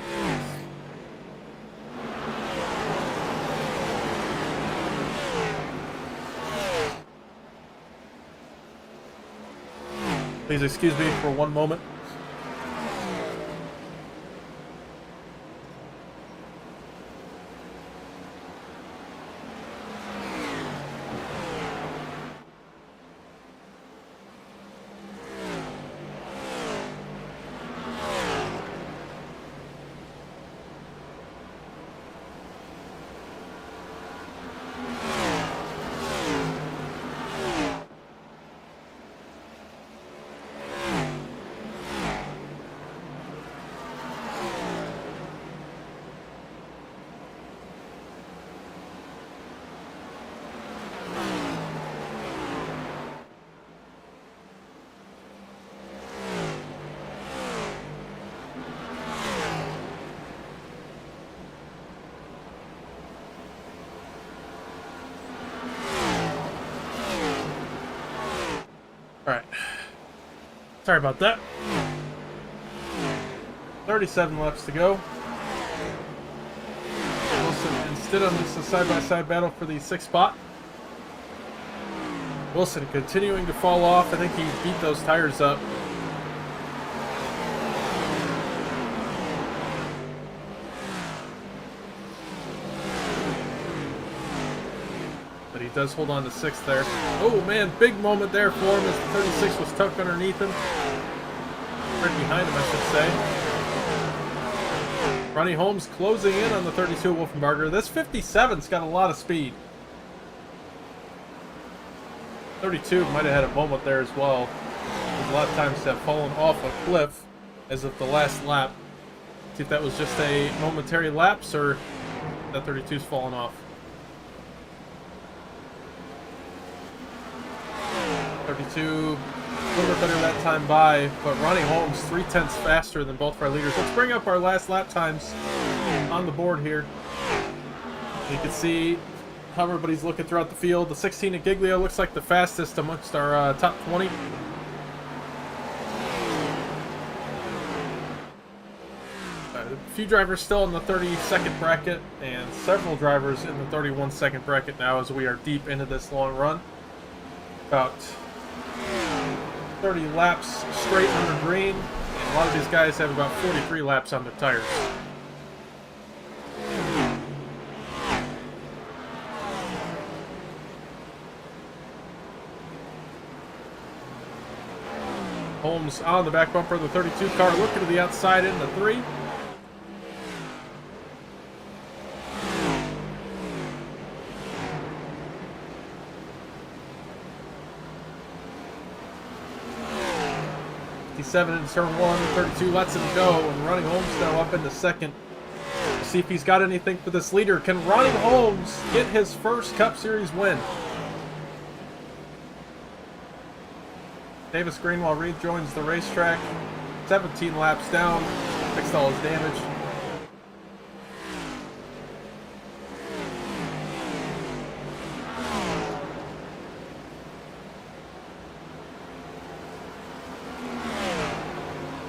Please excuse me for one moment. Sorry about that. 37 laps to go. Wilson and Stidham, this is a side-by-side battle for the 6th spot. Wilson continuing to fall off. I think he beat those tires up. But he does hold on to 6th there. Oh man, big moment there for him as the 36 was tucked underneath him. Right behind him, I should say. Ronnie Holmes closing in on the 32 Wolfenbarger. This 57's got a lot of speed. 32 might have had a moment there as well. A lot of times have fallen off a cliff as of the last lap. See if that was just a momentary lapse or that 32's fallen off. 32, a little bit better that time by, but Ronnie Holmes 3/10 faster than both of our leaders. Let's bring up our last lap times on the board here. You can see how everybody's looking throughout the field. The 16 at Giglio looks like the fastest amongst our top 20. A few drivers still in the 30-second bracket, and several drivers in the 31-second bracket now as we are deep into this long run. About 30 laps straight under green, and a lot of these guys have about 43 laps on their tires. Holmes on the back bumper of the 32 car, looking to the outside into 3. Seven in turn 1, 32 lets him go, and Ronnie Holmes now up into 2nd. We'll see if he's got anything for this leader. Can Ronnie Holmes get his first Cup Series win? Davis Greenwell rejoins the racetrack. 17 laps down, fixed all his damage.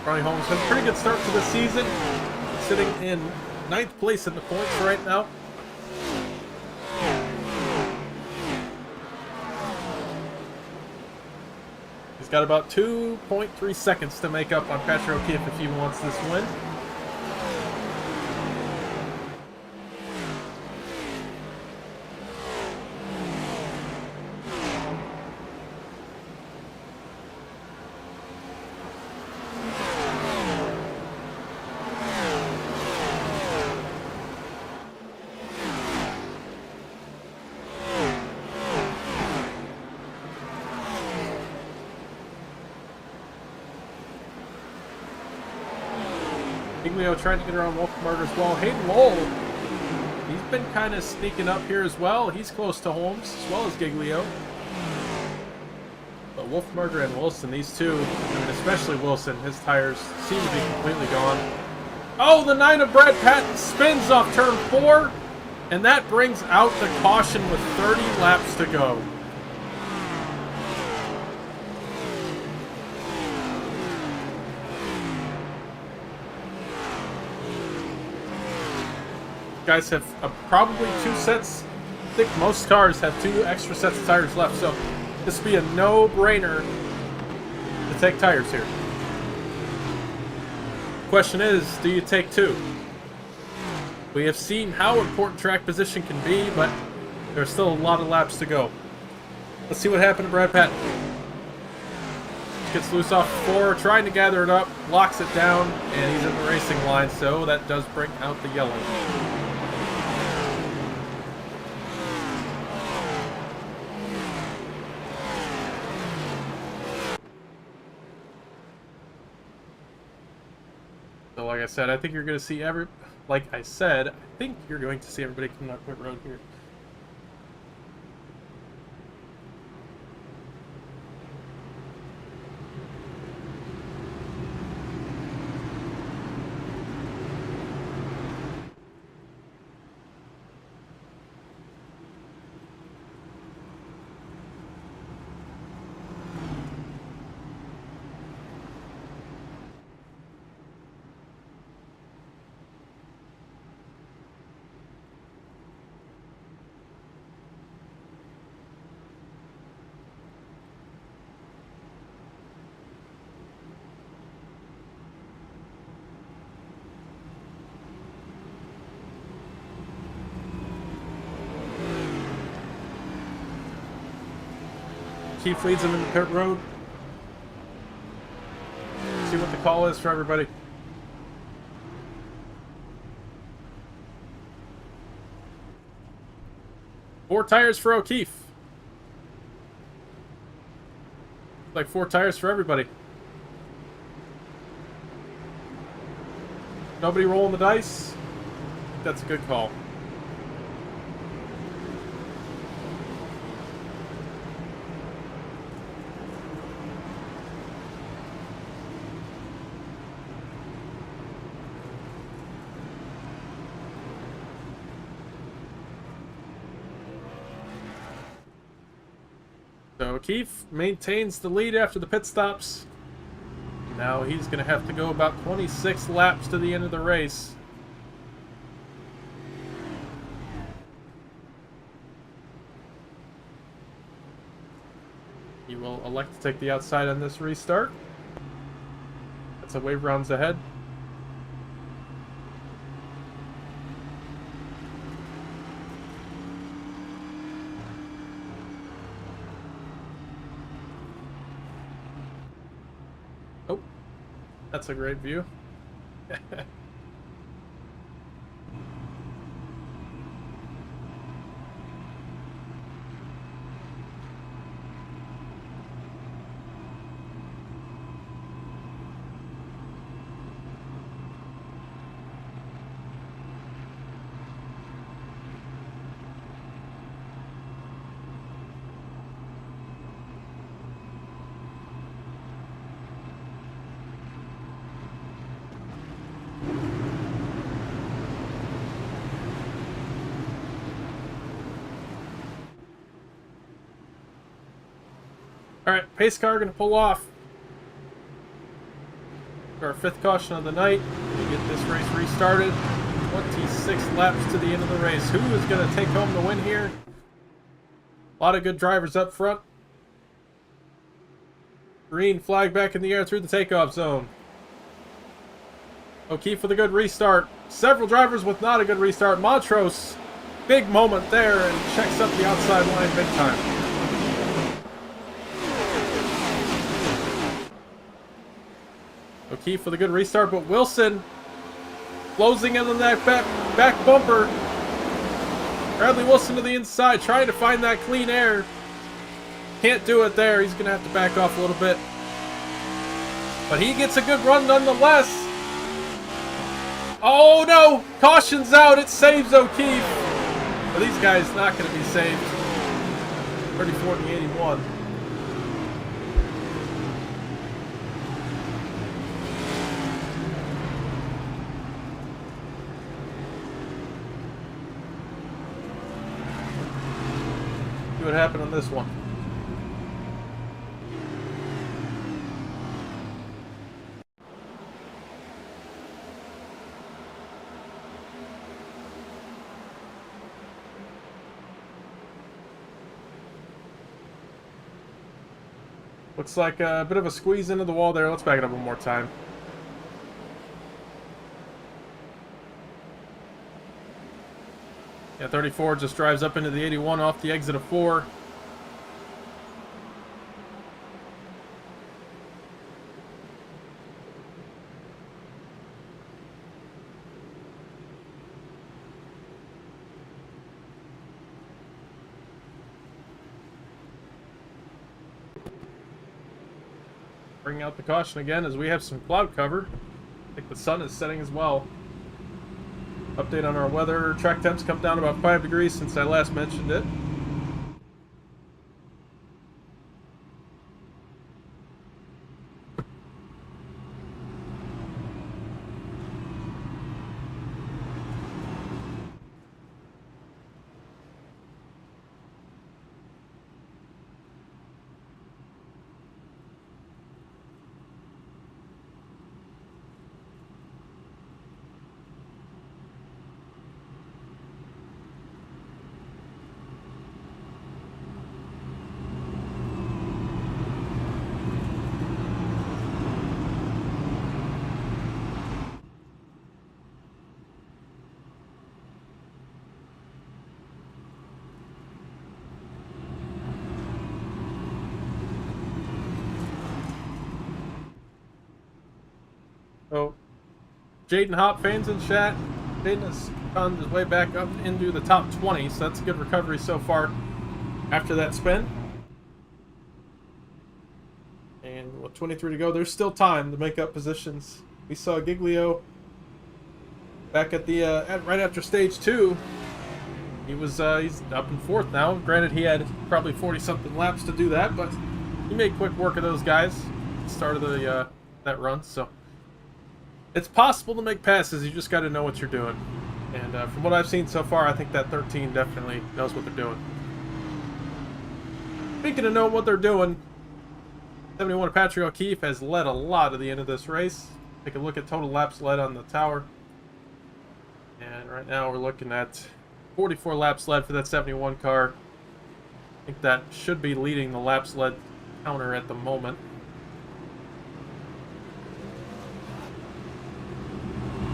Ronnie Holmes has a pretty good start to the season, sitting in 9th place in the points right now. He's got about 2.3 seconds to make up on Patrick O'Keefe if he wants this win. Giglio trying to get around Wolfenbarger as well. Hayden Lowell, he's been kind of sneaking up here as well. He's close to Holmes as well as Giglio. But Wolfenbarger and Wilson, these two, I mean, especially Wilson, his tires seem to be completely gone. Oh, the 9 of Brad Patton spins off turn 4, and that brings out the caution with 30 laps to go. Guys have probably 2 sets. I think most cars have 2 extra sets of tires left, so this would be a no-brainer to take tires here. Question is, do you take 2? We have seen how important track position can be, but there's still a lot of laps to go. Let's see what happened to Brad Patton. Gets loose off 4, trying to gather it up, locks it down, and he's in the racing line, so that does bring out the yellow. So like I said, I think you're going to see everybody coming out pit road here. O'Keefe leads him into pit road. See what the call is for everybody. Four tires for O'Keefe. Like 4 tires for everybody. Nobody rolling the dice. That's a good call. So O'Keefe maintains the lead after the pit stops. Now he's going to have to go about 26 laps to the end of the race. He will elect to take the outside on this restart. That's a wave rounds ahead. Oh, that's a great view. Alright, pace car going to pull off. For our 5th caution of the night. We get this race restarted. 26 laps to the end of the race. Who is going to take home the win here? A lot of good drivers up front. Green flag back in the air through the takeoff zone. O'Keefe with a good restart. Several drivers with not a good restart. Montrose, big moment there, and checks up the outside line big time. O'Keefe with a good restart, but Wilson closing in on that back bumper. Bradley Wilson to the inside, trying to find that clean air. Can't do it there. He's going to have to back off a little bit. But he gets a good run nonetheless. Oh no! Caution's out. It saves O'Keefe. But these guys not going to be saved. 34 to 81. See what happened on this one. Looks like a bit of a squeeze into the wall there. Let's back it up one more time. Yeah, 34 just drives up into the 81 off the exit of 4. Bring out the caution again as we have some cloud cover. I think the sun is setting as well. Update on our weather. Track temps come down about 5 degrees since I last mentioned it. Jaden Hop fans in chat. Jaden has found his way back up into the top 20, so that's a good recovery so far after that spin. And with 23 to go, there's still time to make up positions. We saw Giglio back at the right after stage 2. He's up in 4th now. Granted, he had probably 40-something laps to do that, but he made quick work of those guys at the start of the that run. So it's possible to make passes. You just got to know what you're doing. And from what I've seen so far, I think that 13 definitely knows what they're doing. Speaking of knowing what they're doing, 71 Patrick O'Keefe has led a lot of the end of this race. Take a look at total laps led on the tower. And right now we're looking at 44 laps led for that 71 car. I think that should be leading the laps led counter at the moment.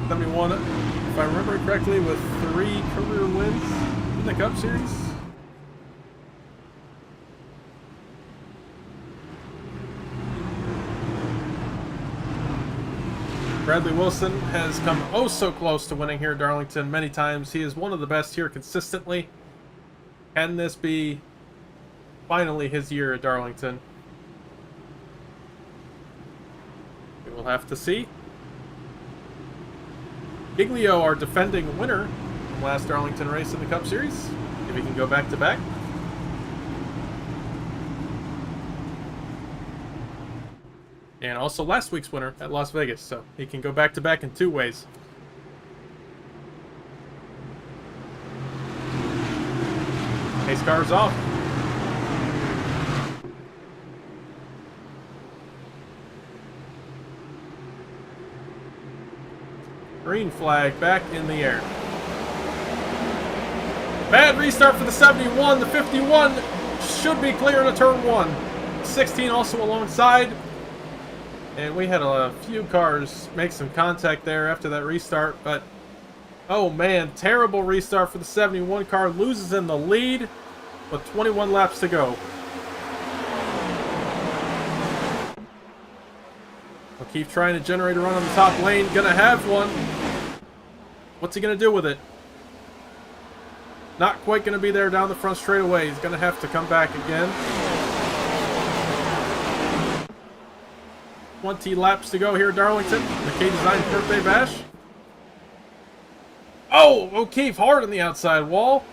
'71, if I remember correctly, with 3 career wins in the Cup Series. Bradley Wilson has come oh so close to winning here at Darlington many times. He is one of the best here consistently. Can this be finally his year at Darlington? We will have to see. Giglio, our defending winner from last Darlington race in the Cup Series. If he can go back to back. And also last week's winner at Las Vegas, so he can go back to back in 2 ways. Pace car's off. Green flag back in the air. Bad restart for the 71. The 51 should be clear to turn 1. 16 also alongside. And we had a few cars make some contact there after that restart, but oh man, terrible restart for the 71 car. Loses in the lead with 21 laps to go. O'Keefe trying to generate a run on the top lane. Gonna have one. What's he gonna do with it? Not quite gonna be there down the front straightaway. He's gonna have to come back again. 20 laps to go here at Darlington. The KDESIGNS birthday bash. Oh, O'Keefe hard on the outside wall.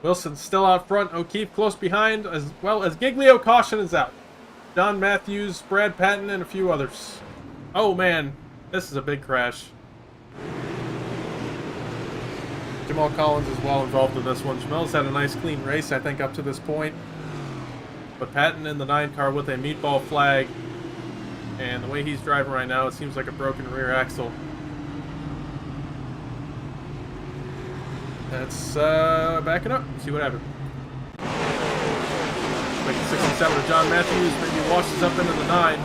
Wilson still out front. O'Keefe close behind, as well as Giglio. Caution is out. John Matthews, Brad Patton, and a few others. Oh man, this is a big crash. Jamal Collins is well involved in this one. Jamal's had a nice clean race, I think, up to this point. But Patton in the 9 car with a meatball flag. And the way he's driving right now, it seems like a broken rear axle. Let's back it up, see what happens. Like the 67 of John Matthews, maybe washes up into the 9.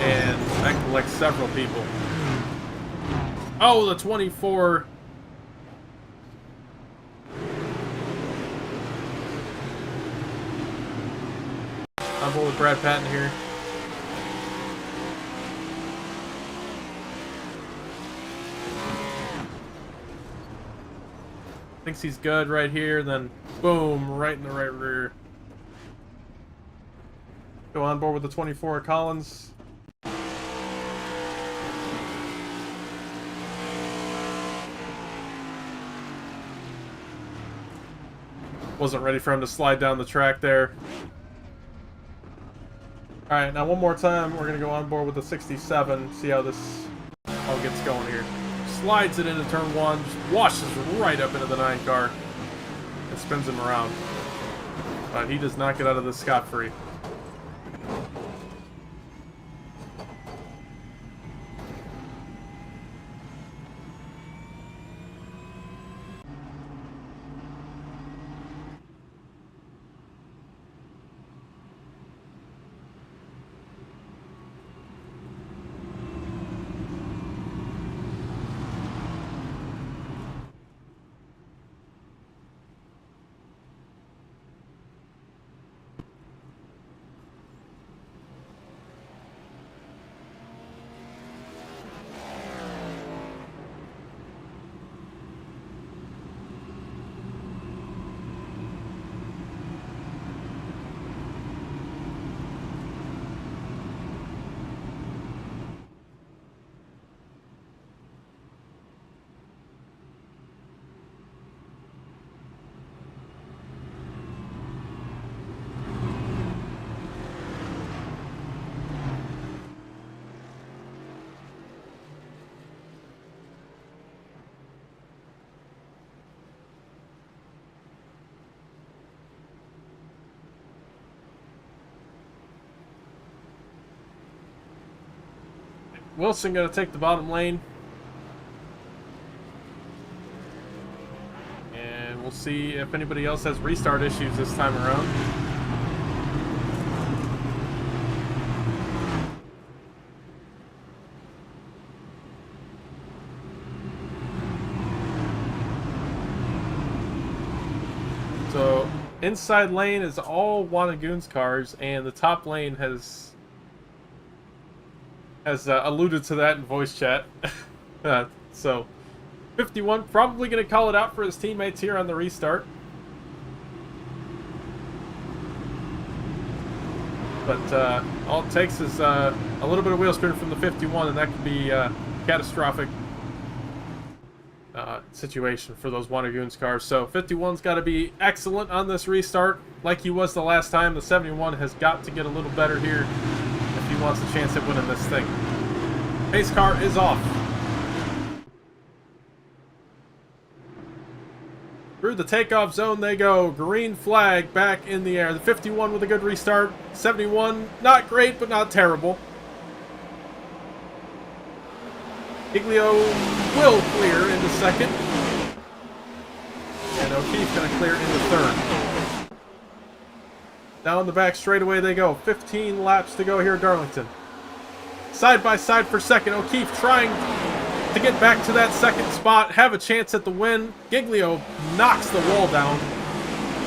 And that collects several people. Oh, the 24. I'm board with Brad Patton here. Thinks he's good right here, then boom, right in the right rear. Go on board with the 24 Collins. Wasn't ready for him to slide down the track there. Alright, now one more time, we're going to go on board with the 67, see how this all gets going here. Slides it into turn 1, just washes right up into the 9 car and spins him around. But he does not get out of this scot-free. Wilson going to take the bottom lane. And we'll see if anybody else has restart issues this time around. So, inside lane is all Goons cars, and the top lane has alluded to that in voice chat. So, 51 probably going to call it out for his teammates here on the restart. But all it takes is a little bit of wheel spin from the 51, and that could be a catastrophic situation for those Goons cars. So 51's got to be excellent on this restart, like he was the last time. The 71 has got to get a little better here if he wants a chance at winning this thing. Pace car is off. Through the takeoff zone they go. Green flag back in the air. The 51 with a good restart. 71, not great, but not terrible. Giglio will clear into second. And O'Keefe's going to clear into third. Down the back straightaway they go. 15 laps to go here at Darlington. Side by side for second. O'Keefe trying to get back to that second spot, have a chance at the win. Giglio knocks the wall down.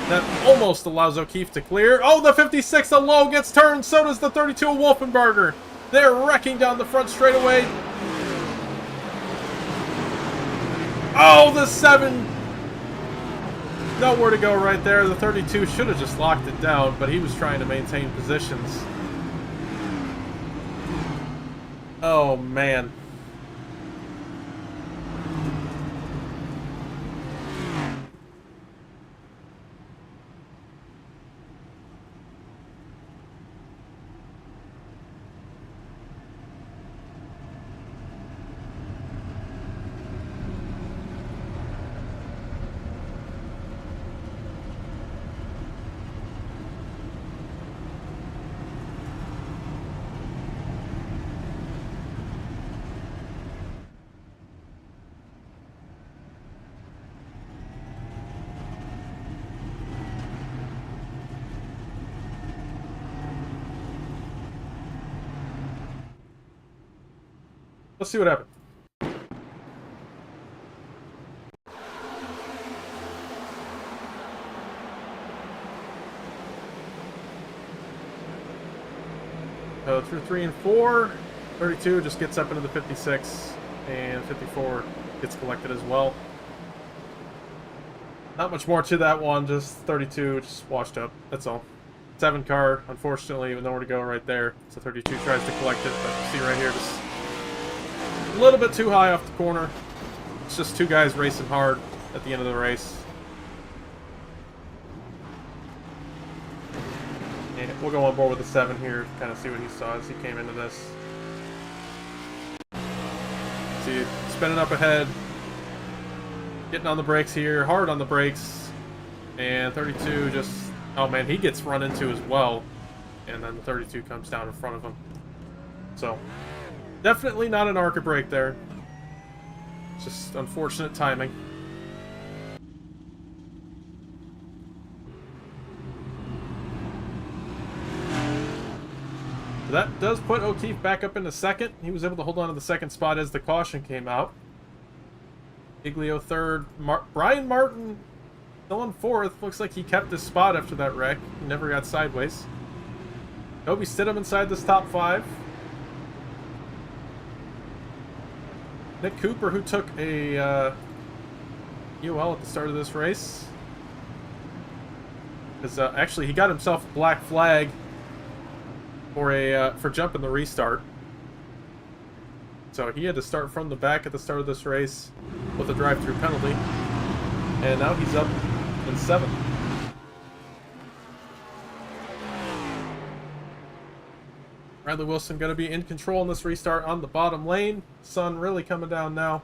That almost allows O'Keefe to clear. Oh, the 56, the low gets turned. So does the 32 of Wolfenbarger. They're wrecking down the front straightaway. Oh, the 7. Nowhere to go right there. The 32 should have just locked it down, but he was trying to maintain positions. Oh, man. Let's see what happens. Through 3 and 4, 32 just gets up into the 56, and 54 gets collected as well. Not much more to that one, just 32 just washed up, that's all. 7 car, unfortunately, with nowhere to go right there. So 32 tries to collect it, but you see right here, just a little bit too high off the corner. It's just 2 guys racing hard at the end of the race. And we'll go on board with the 7 here, kind of see what he saw as he came into this. See, spinning up ahead, getting on the brakes here, hard on the brakes, and 32 just, oh man, he gets run into as well, and then the 32 comes down in front of him. So, definitely not an ARCA break there. Just unfortunate timing. That does put O'Keefe back up into second. He was able to hold on to the second spot as the caution came out. Giglio third. Brian Martin still in fourth. Looks like he kept his spot after that wreck. He never got sideways. Toby Stidham inside this top 5. Nick Cooper, who took a UL at the start of this race. Actually, he got himself a black flag for jumping the restart. So he had to start from the back at the start of this race with a drive-through penalty. And now he's up in 7th. Riley Wilson going to be in control in this restart on the bottom lane. Sun really coming down now.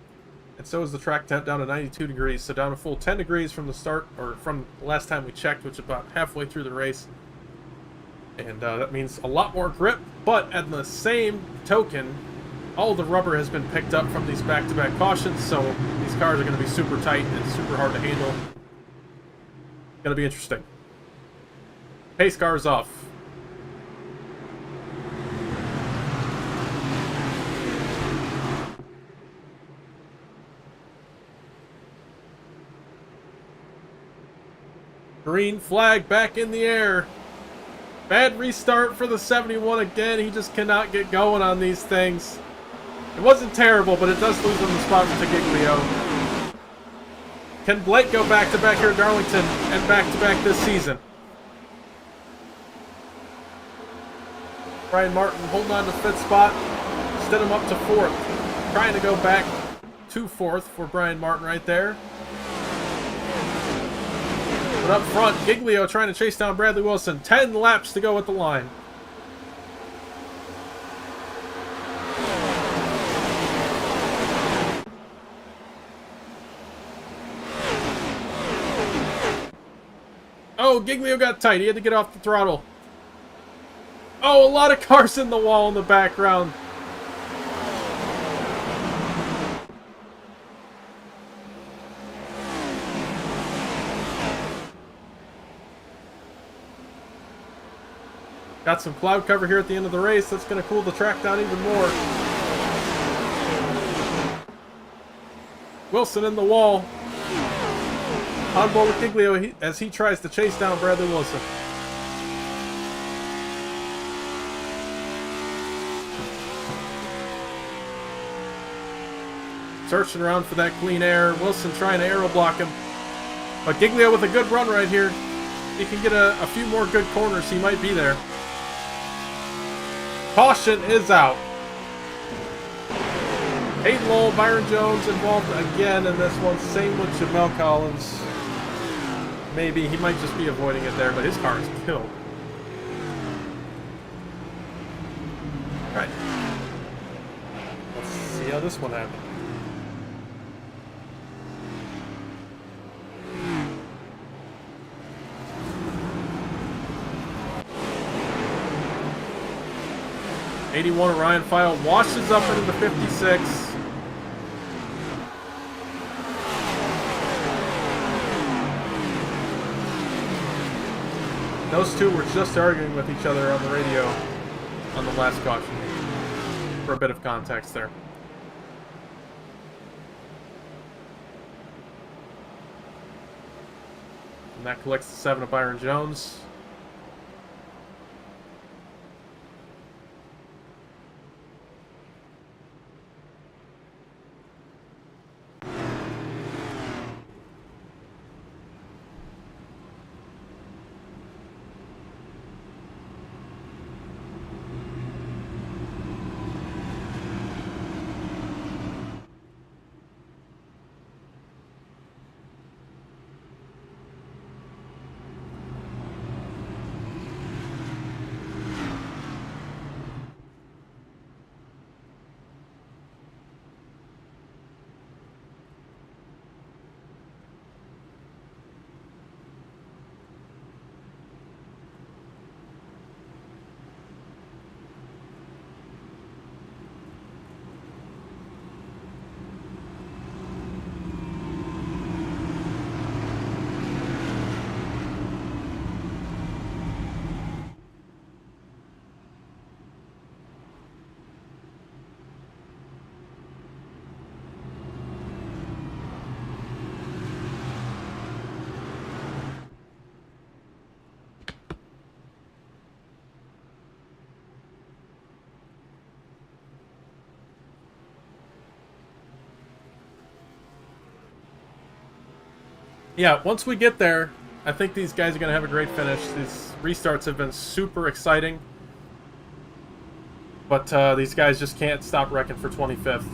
And so is the track temp down to 92 degrees. So down a full 10 degrees from the start, or from last time we checked, which is about halfway through the race. And that means a lot more grip. But at the same token, All the rubber has been picked up from these back-to-back cautions, so these cars are going to be super tight and super hard to handle. Going to be interesting. Pace car is off. Green flag back in the air. Bad restart for the 71 again. He just cannot get going on these things. It wasn't terrible, but it does lose him the spot to Giglio. Can Blake go back-to-back here at Darlington and back-to-back this season? Brian Martin holding on to 5th spot. Instead him up to 4th. Trying to go back to 4th for Brian Martin right there. But up front, Giglio trying to chase down Bradley Wilson. 10 laps to go at the line. Oh, Giglio got tight. He had to get off the throttle. Oh, a lot of cars in the wall in the background. Got some cloud cover here at the end of the race. That's going to cool the track down even more. Wilson in the wall. On board with Giglio as he tries to chase down Bradley Wilson. Searching around for that clean air. Wilson trying to aero block him. But Giglio with a good run right here. He can get a few more good corners. He might be there. Caution is out. Hayden Lowell, Byron Jones involved again in this one. Same with Jamel Collins. Maybe he might just be avoiding it there, but his car is killed. Alright. Let's see how this one happens. '81 Orion File washes up into the 56. Those two were just arguing with each other on the radio on the last caution. For a bit of context there. And that collects the 7 of Byron Jones. Yeah, once we get there, I think these guys are going to have a great finish. These restarts have been super exciting. But these guys just can't stop wrecking for 25th.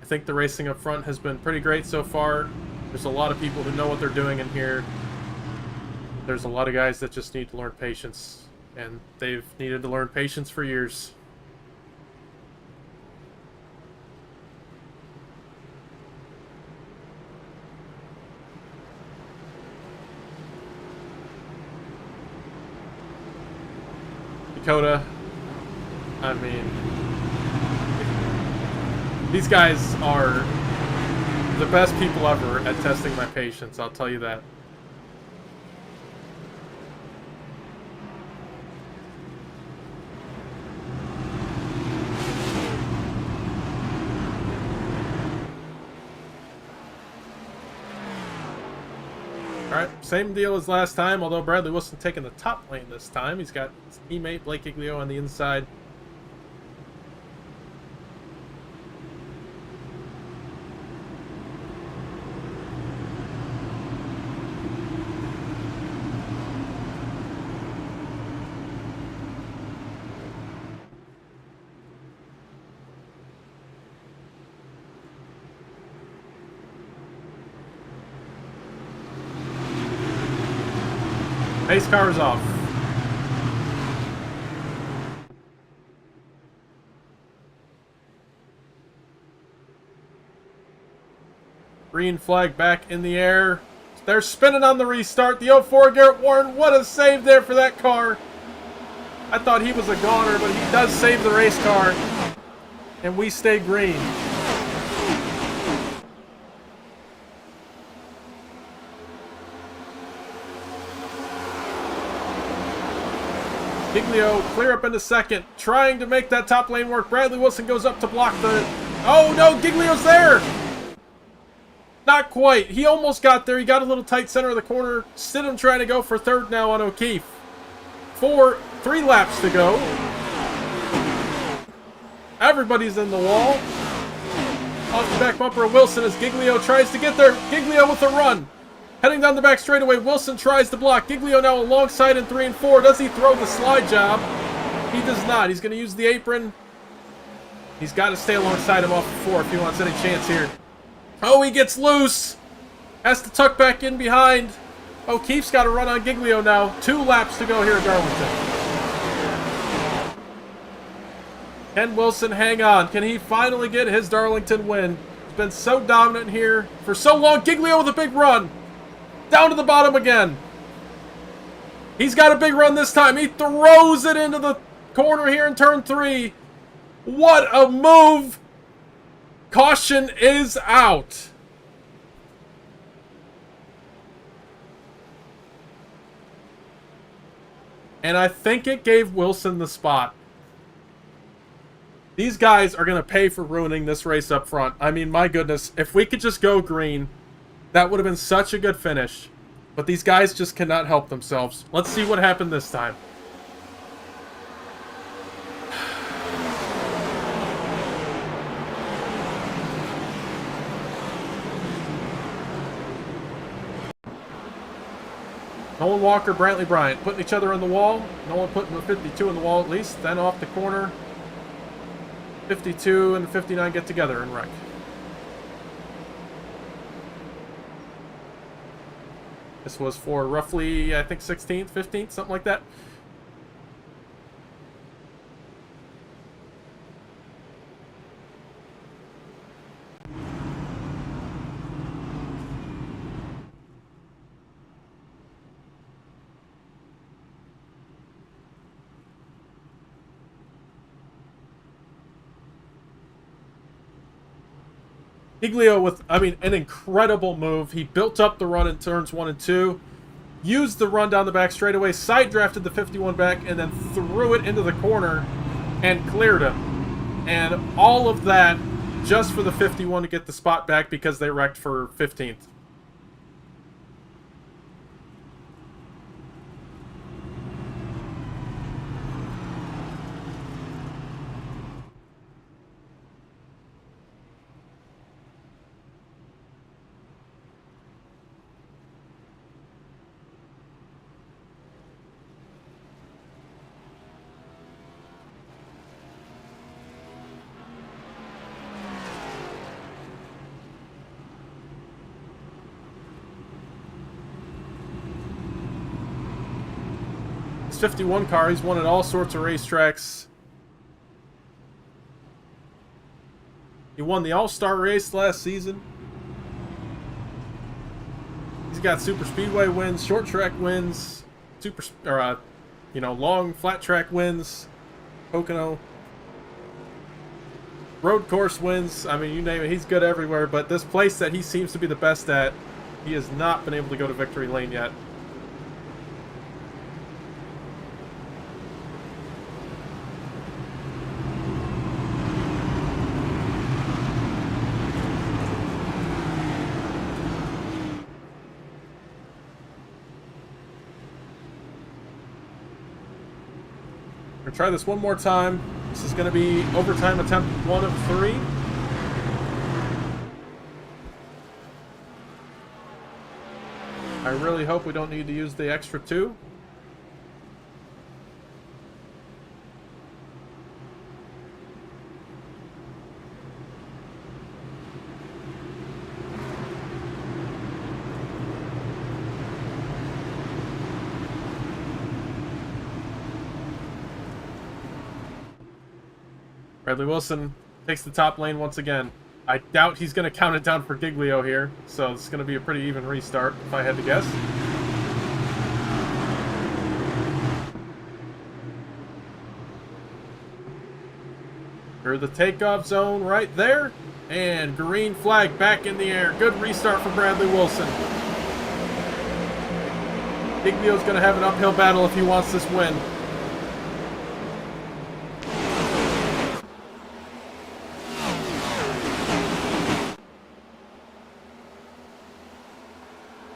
I think the racing up front has been pretty great so far. There's a lot of people who know what they're doing in here. There's a lot of guys that just need to learn patience. And they've needed to learn patience for years. Dakota. I mean, these guys are the best people ever at testing my patience, I'll tell you that. Alright, same deal as last time, although Bradley Wilson taking the top lane this time. He's got his teammate Blake Giglio on the inside. Pace car is off. Green flag back in the air. They're spinning on the restart. The 04 Garrett Warren, what a save there for that car. I thought he was a goner, but he does save the race car. And we stay green. Giglio clear up into second, trying to make that top lane work. Bradley Wilson goes up to block the... Oh no, Giglio's there! Not quite. He almost got there. He got a little tight center of the corner. Stidham trying to go for third now on O'Keefe. 3 laps to go. Everybody's in the wall. Off the back bumper of Wilson as Giglio tries to get there. Giglio with a run. Heading down the back straightaway, Wilson tries to block. Giglio now alongside in 3 and 4. Does he throw the slide job? He does not. He's going to use the apron. He's got to stay alongside him off the 4 if he wants any chance here. Oh, he gets loose. Has to tuck back in behind. O'Keefe's got to run on Giglio now. 2 laps to go here at Darlington. Can Wilson hang on? Can he finally get his Darlington win? He's been so dominant here for so long. Giglio with a big run. Down to the bottom again. He's got a big run this time. He throws it into the corner here in turn 3. What a move. Caution is out. And I think it gave Wilson the spot. These guys are going to pay for ruining this race up front. I mean, my goodness, if we could just go green, that would have been such a good finish. But these guys just cannot help themselves. Let's see what happened this time. Nolan Walker, Brantley Bryant putting each other in the wall. Nolan putting the 52 in the wall at least. Then off the corner, 52 and 59 get together and wreck. This was for roughly, I think, 16th, 15th, something like that. Giglio with, I mean, an incredible move. He built up the run in turns 1 and 2, used the run down the back straightaway, side drafted the 51 back, and then threw it into the corner and cleared him. And all of that just for the 51 to get the spot back because they wrecked for 15th. This 51 car, he's won at all sorts of racetracks. He won the All-Star race last season. He's got super speedway wins, short track wins, you know, long flat track wins, Pocono, road course wins. I mean, you name it, he's good everywhere. But this place that he seems to be the best at, he has not been able to go to victory lane yet. We're gonna try this one more time. This is gonna be overtime attempt 1 of 3. I really hope we don't need to use the extra 2. Bradley Wilson takes the top lane once again. I doubt he's going to count it down for Giglio here, so it's going to be a pretty even restart, if I had to guess. Through the takeoff zone right there, and green flag back in the air. Good restart for Bradley Wilson. Giglio's going to have an uphill battle if he wants this win.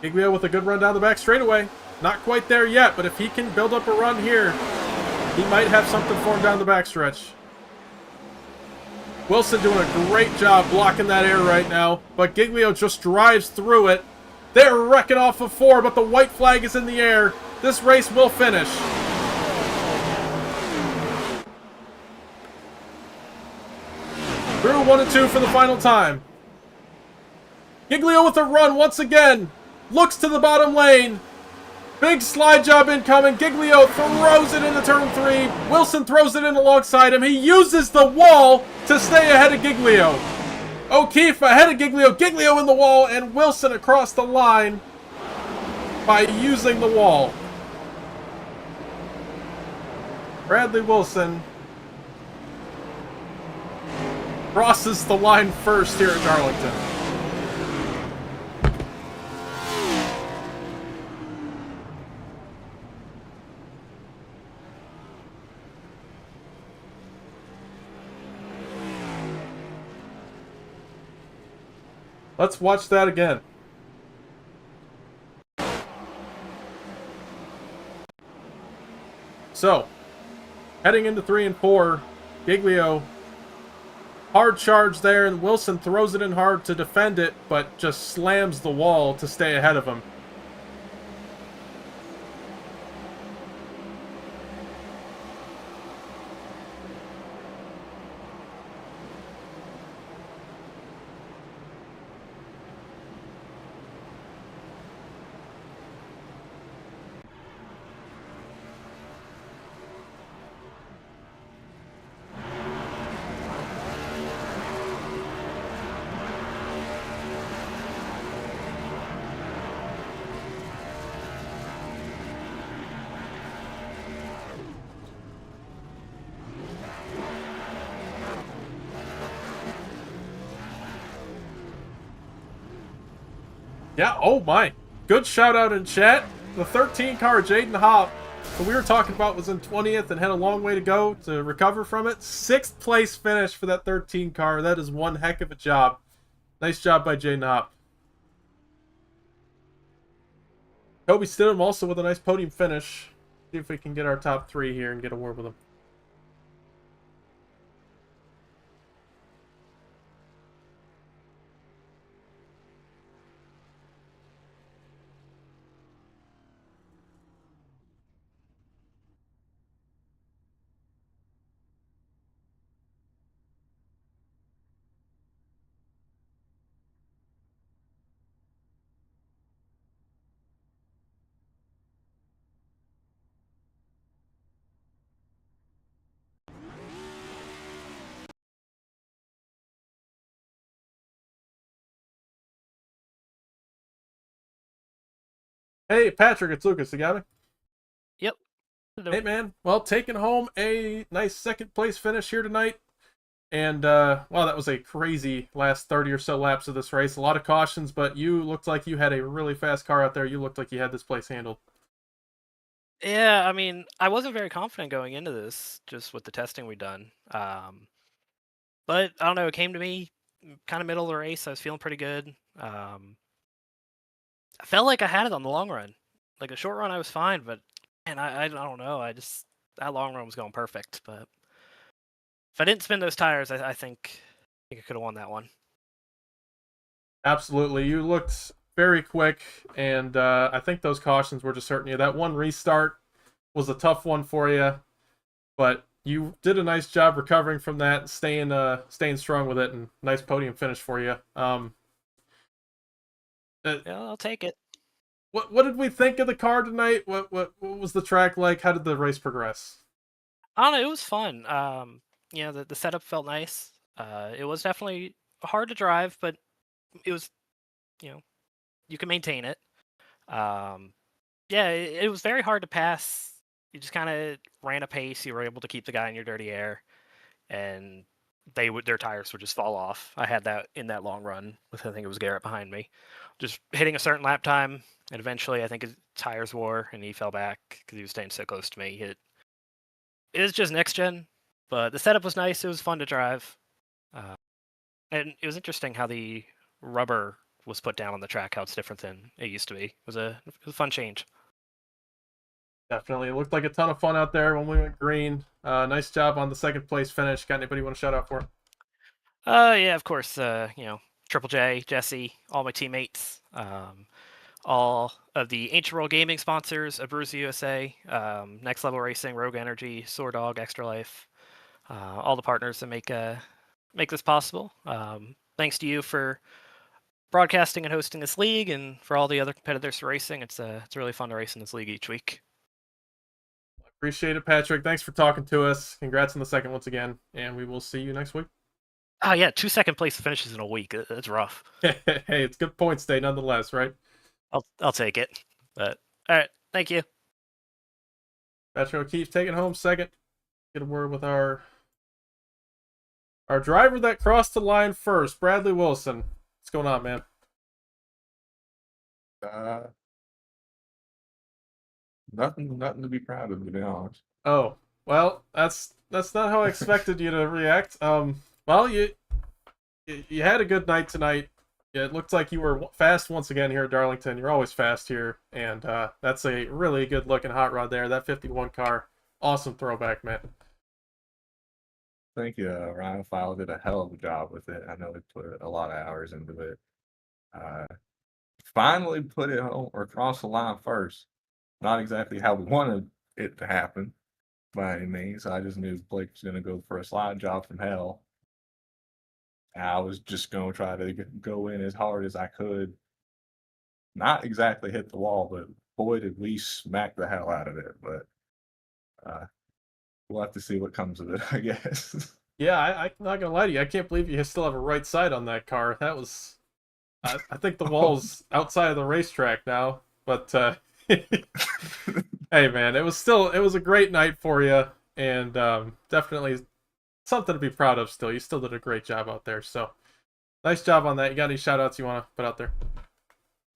Giglio with a good run down the back straightaway. Not quite there yet, but if he can build up a run here, he might have something for him down the backstretch. Wilson doing a great job blocking that air right now, but Giglio just drives through it. They're wrecking off of 4, but the white flag is in the air. This race will finish. Through 1 and 2 for the final time. Giglio with a run once again. Looks to the bottom lane. Big slide job incoming. Giglio throws it into turn 3. Wilson throws it in alongside him. He uses the wall to stay ahead of Giglio. O'Keefe ahead of Giglio. Giglio in the wall, and Wilson across the line by using the wall. Bradley Wilson crosses the line first here at Darlington. Let's watch that again. So, heading into 3 and 4, Giglio, hard charge there, and Wilson throws it in hard to defend it, but just slams the wall to stay ahead of him. Yeah, oh my. Good shout out in chat. The 13 car, Jaden Hopp, that we were talking about was in 20th and had a long way to go to recover from it. 6th place finish for that 13 car. That is one heck of a job. Nice job by Jaden Hopp. Toby Stidham also with a nice podium finish. See if we can get our top 3 here and get a word with him. Hey, Patrick, it's Lucas. You got me? Yep. Hey, man. Well, taking home a nice second place finish here tonight. And, wow, that was a crazy last 30 or so laps of this race. A lot of cautions, but you looked like you had a really fast car out there. You looked like you had this place handled. Yeah, I mean, I wasn't very confident going into this, just with the testing we'd done. But I don't know, it came to me kind of middle of the race. I was feeling pretty good. I felt like I had it on the long run. Like a short run, I was fine, but and I don't know. That long run was going perfect. But if I didn't spin those tires, I think I could have won that one. Absolutely. You looked very quick, and I think those cautions were just hurting you. That one restart was a tough one for you, but you did a nice job recovering from that, staying strong with it, and nice podium finish for you. Uh, Yeah, I'll take it. what did we think of the car tonight? What was the track like? How did the race progress? I don't know. It was fun. The setup felt nice. It was definitely hard to drive, but it was you know you can maintain it. Um, Yeah, it was very hard to pass. You just kind of ran a pace. You were able to keep the guy in your dirty air, and their tires would just fall off. I had that in that long run with, I think it was Garrett behind me, just hitting a certain lap time, and eventually I think his tires wore and he fell back because he was staying so close to me. It was just next gen, but the setup was nice. It was fun to drive, uh, and it was interesting how the rubber was put down on the track. How it's different than it used to be. It was a fun change. Definitely. It looked like a ton of fun out there when we went green. Nice job on the second place finish. Got anybody you want to shout out for? Yeah, of course. Triple J, Jesse, all my teammates, all of the Ancient World Gaming sponsors, Abruzzi USA, Next Level Racing, Rogue Energy, Sword Dog, Extra Life, all the partners that make this possible. Thanks to you for broadcasting and hosting this league, and for all the other competitors for racing. It's really fun to race in this league each week. Appreciate it, Patrick. Thanks for talking to us. Congrats on the second once again, and we will see you next week. Oh yeah, two second place finishes in a week. It's rough. Hey, it's good points day nonetheless, right? I'll take it. But all right, thank you. Patrick O'Keefe taking home second. Get a word with our driver that crossed the line first, Bradley Wilson. What's going on, man? Uh, nothing to be proud of, to be honest. Oh, well, that's not how I expected you to react. Well, you had a good night tonight. Yeah, it looked like you were fast once again here at Darlington. You're always fast here, and that's a really good looking hot rod there. That 51 car, awesome throwback, man. I think Ryan Fowler did a hell of a job with it. I know he put a lot of hours into it. Uh, Finally put it home or cross the line first. Not exactly how we wanted it to happen by any means. I just knew Blake was going to go for a slide job from hell. I was just going to try to go in as hard as I could. Not exactly hit the wall, but boy, did we smack the hell out of it. But uh, we'll have to see what comes of it, I guess. Yeah, I'm not gonna lie to you. I can't believe you still have a right side on that car. That was, I think the wall's outside of the racetrack now. But hey, man, it was a great night for you, and definitely something to be proud of. Still, you still did a great job out there. So nice job on that. You got any shout outs you want to put out there?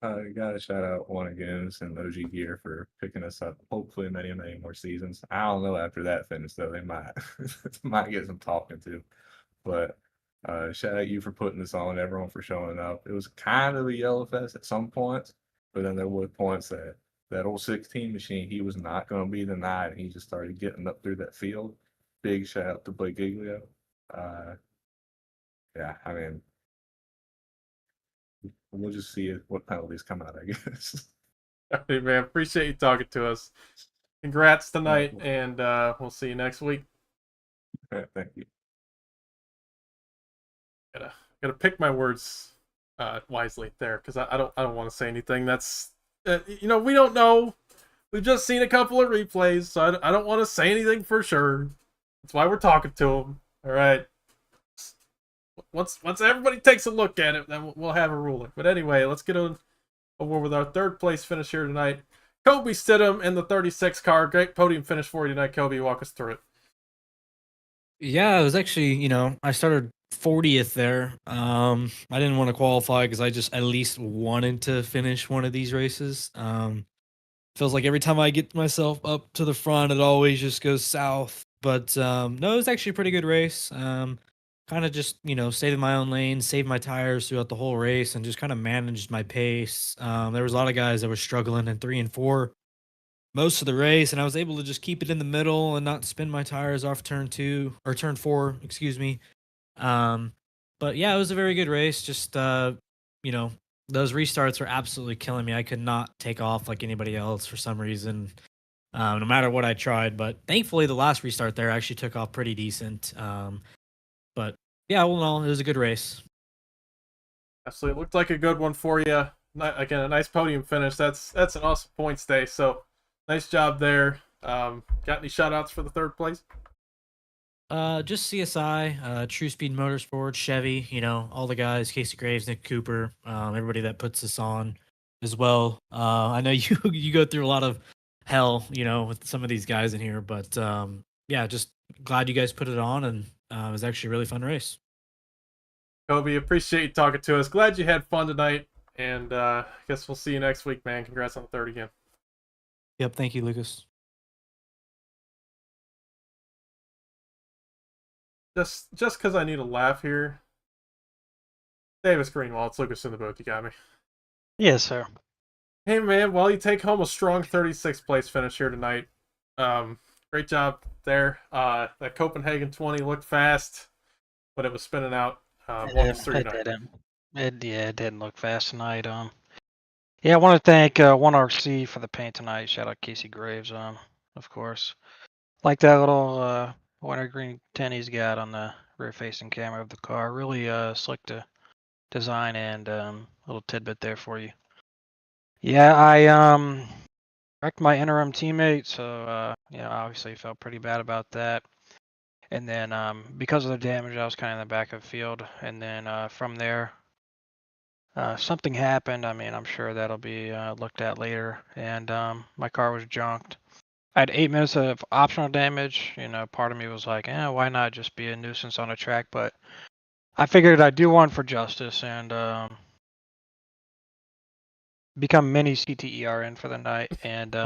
Gotta shout out One Goons and OG Gear for picking us up. Hopefully, many more seasons. I don't know after that finish though. They might might get some talking to. But shout out you for putting this on. Everyone for showing up. It was kind of a yellow fest at some points, but then there were points that that old 16 machine he was not going to be the night. And he just started getting up through that field. Big shout out to Blake Giglio. Uh, yeah, I mean we'll just see what penalties come out, I guess. Hey, man, appreciate you talking to us. Congrats Uh, tonight, and we'll see you next week. Thank you. Gotta pick my words wisely there because I don't want to say anything that's we don't know. We've just seen a couple of replays, so I don't want to say anything for sure. That's why we're talking to them. All right. Once everybody takes a look at it, then we'll have a ruling. But anyway, let's get on over with our third place finish here tonight. Kobe Stidham in the 36 car. Great podium finish for you tonight, Kobe. Walk us through it. Yeah, it was actually, I started 40th there. I didn't want to qualify because I just at least wanted to finish one of these races. Feels like every time I get myself up to the front, it always just goes south. But no, it was actually a pretty good race. Kind of just, stayed in my own lane, saved my tires throughout the whole race, and just kind of managed my pace. There was a lot of guys that were struggling in 3 and 4 most of the race, and I was able to just keep it in the middle and not spin my tires off turn 4, excuse me. Um, but yeah, it was a very good race. Just you know, those restarts were absolutely killing me. I could not take off like anybody else for some reason, no matter what I tried. But thankfully, the last restart there actually took off pretty decent. But yeah, all in all, it was a good race. Absolutely, it looked like a good one for you. Again, a nice podium finish. That's an awesome points day. So, nice job there. Got any shout outs for the third place? Just CSI, True Speed Motorsports, Chevy, all the guys, Casey Graves, Nick Cooper, everybody that puts this on as well. I know you go through a lot of hell, with some of these guys in here, but yeah, just glad you guys put it on, and it was actually a really fun race. Kobe, appreciate you talking to us. Glad you had fun tonight, and I guess we'll see you next week, man. Congrats on the third again. Yep, thank you, Lucas. Just because I need a laugh here. Davis Greenwald, it's Lucas in the booth. You got me. Yes, sir. Hey, man, well, you take home a strong 36th place finish here tonight. Great job there. That Copenhagen 20 looked fast, but it was spinning out. It didn't. It didn't look fast tonight. Yeah, I want to thank 1RC for the paint tonight. Shout out Casey Graves, of course. Like that little wintergreen tint he's got on the rear-facing camera of the car. Really slick to design, and little tidbit there for you. Yeah, I wrecked my interim teammate, so obviously felt pretty bad about that. And then because of the damage, I was kind of in the back of the field. And then from there, something happened. I mean, I'm sure that'll be looked at later. And my car was junked. I had 8 minutes of optional damage. Part of me was like, why not just be a nuisance on a track? But I figured I'd do one for justice and become mini CTERN for the night. And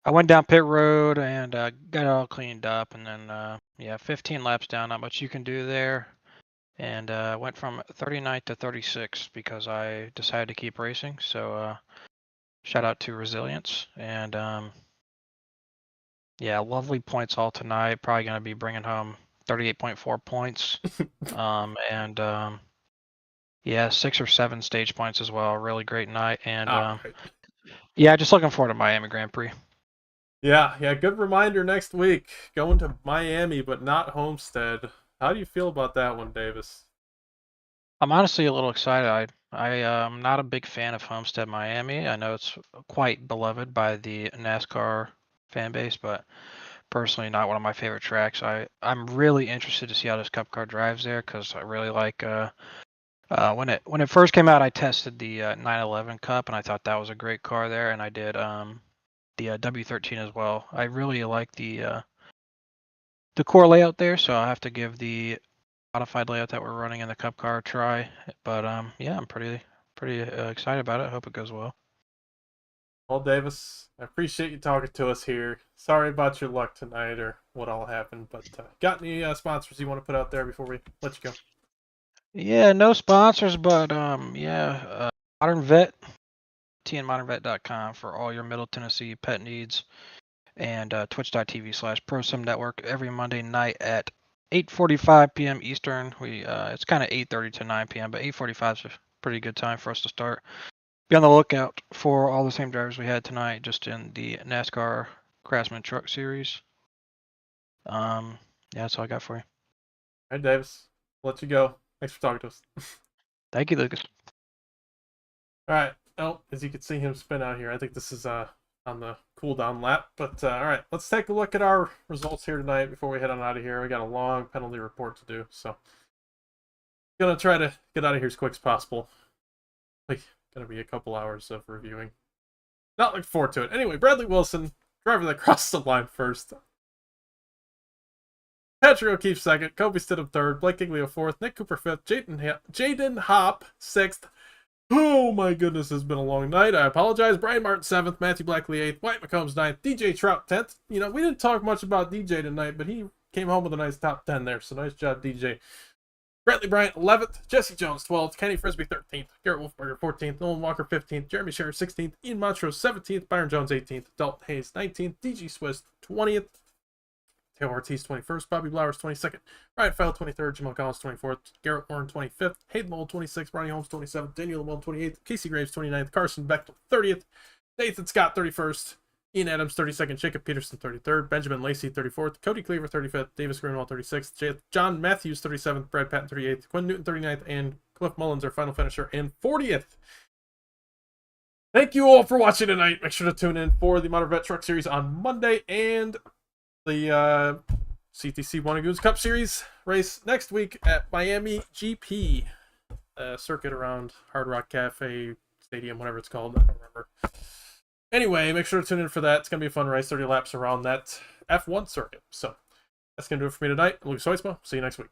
I went down pit road and got it all cleaned up. And then, 15 laps down, not much you can do there. And went from 39th to 36 because I decided to keep racing. So shout out to Resilience. And lovely points all tonight. Probably going to be bringing home 38.4 points. And 6 or 7 stage points as well. Really great night. And just looking forward to Miami Grand Prix. Yeah, good reminder next week. Going to Miami, but not Homestead. How do you feel about that one, Davis? I'm honestly a little excited. I am not a big fan of Homestead Miami. I know it's quite beloved by the NASCAR fan base, but personally not one of my favorite tracks. I'm really interested to see how this Cup car drives there because I really like when it first came out, I tested the 911 Cup and I thought that was a great car there, and I did the W13 as well. I really like the core layout there, so I'll have to give the modified layout that we're running in the Cup car a try. But I'm pretty excited about it. Hope it goes well. Well, Davis, I appreciate you talking to us here. Sorry about your luck tonight or what all happened, but got any sponsors you want to put out there before we let you go? Yeah, no sponsors, but Modern Vet, tnmodernvet.com for all your Middle Tennessee pet needs, and twitch.tv/ProSim Network every Monday night at 8:45 p.m. Eastern. It's kind of 8:30 to 9 p.m., but 8:45 is a pretty good time for us to start. Be on the lookout for all the same drivers we had tonight, just in the NASCAR Craftsman Truck Series. That's all I got for you. All right, Davis, I'll let you go. Thanks for talking to us. Thank you, Lucas. All right. Oh, as you can see him spin out here, I think this is on the cooldown lap. But all right, let's take a look at our results here tonight before we head on out of here. We got a long penalty report to do, so gonna try to get out of here as quick as possible. Like, gonna be a couple hours of reviewing. Not looking forward to it. Anyway, Bradley Wilson, driver that crossed the line first. Patrick O'Keefe second, Kobe Stidham third, Blake Giglio fourth, Nick Cooper fifth, Jaden Hopp sixth. Oh my goodness, it's been a long night. I apologize. Brian Martin seventh, Matthew Blackley eighth, White McCombs ninth, DJ Trout 10th. You know, we didn't talk much about DJ tonight, but he came home with a nice top 10 there, so nice job, DJ. Bradley Bryant 11th, Jesse Jones 12th, Kenny Frisbee 13th, Garrett Wolfberger 14th, Nolan Walker 15th, Jeremy Scherer 16th, Ian Montrose 17th, Byron Jones 18th, Dalton Hayes 19th, DG Swiss 20th, Taylor Ortiz 21st, Bobby Blowers 22nd, Ryan Fowle 23rd, Jamal Collins 24th, Garrett Warren 25th, Hayden Lowell 26th, Ronnie Holmes 27th, Daniel Lamone 28th, Casey Graves 29th, Carson Bechtel 30th, Nathan Scott 31st, Ian Adams 32nd, Jacob Peterson 33rd, Benjamin Lacey 34th, Cody Cleaver 35th, Davis Greenwald 36th, John Matthews 37th, Brad Patton 38th, Quinn Newton 39th, and Cliff Mullins, our final finisher, in 40th. Thank you all for watching tonight. Make sure to tune in for the Modern Vet Truck Series on Monday and the CTC Goons Cup Series race next week at Miami GP circuit around Hard Rock Cafe Stadium, whatever it's called. I don't remember. Anyway, make sure to tune in for that. It's going to be a fun race, 30 laps around that F1 circuit. So that's going to do it for me tonight. I'm Lucas Hoisma. See you next week.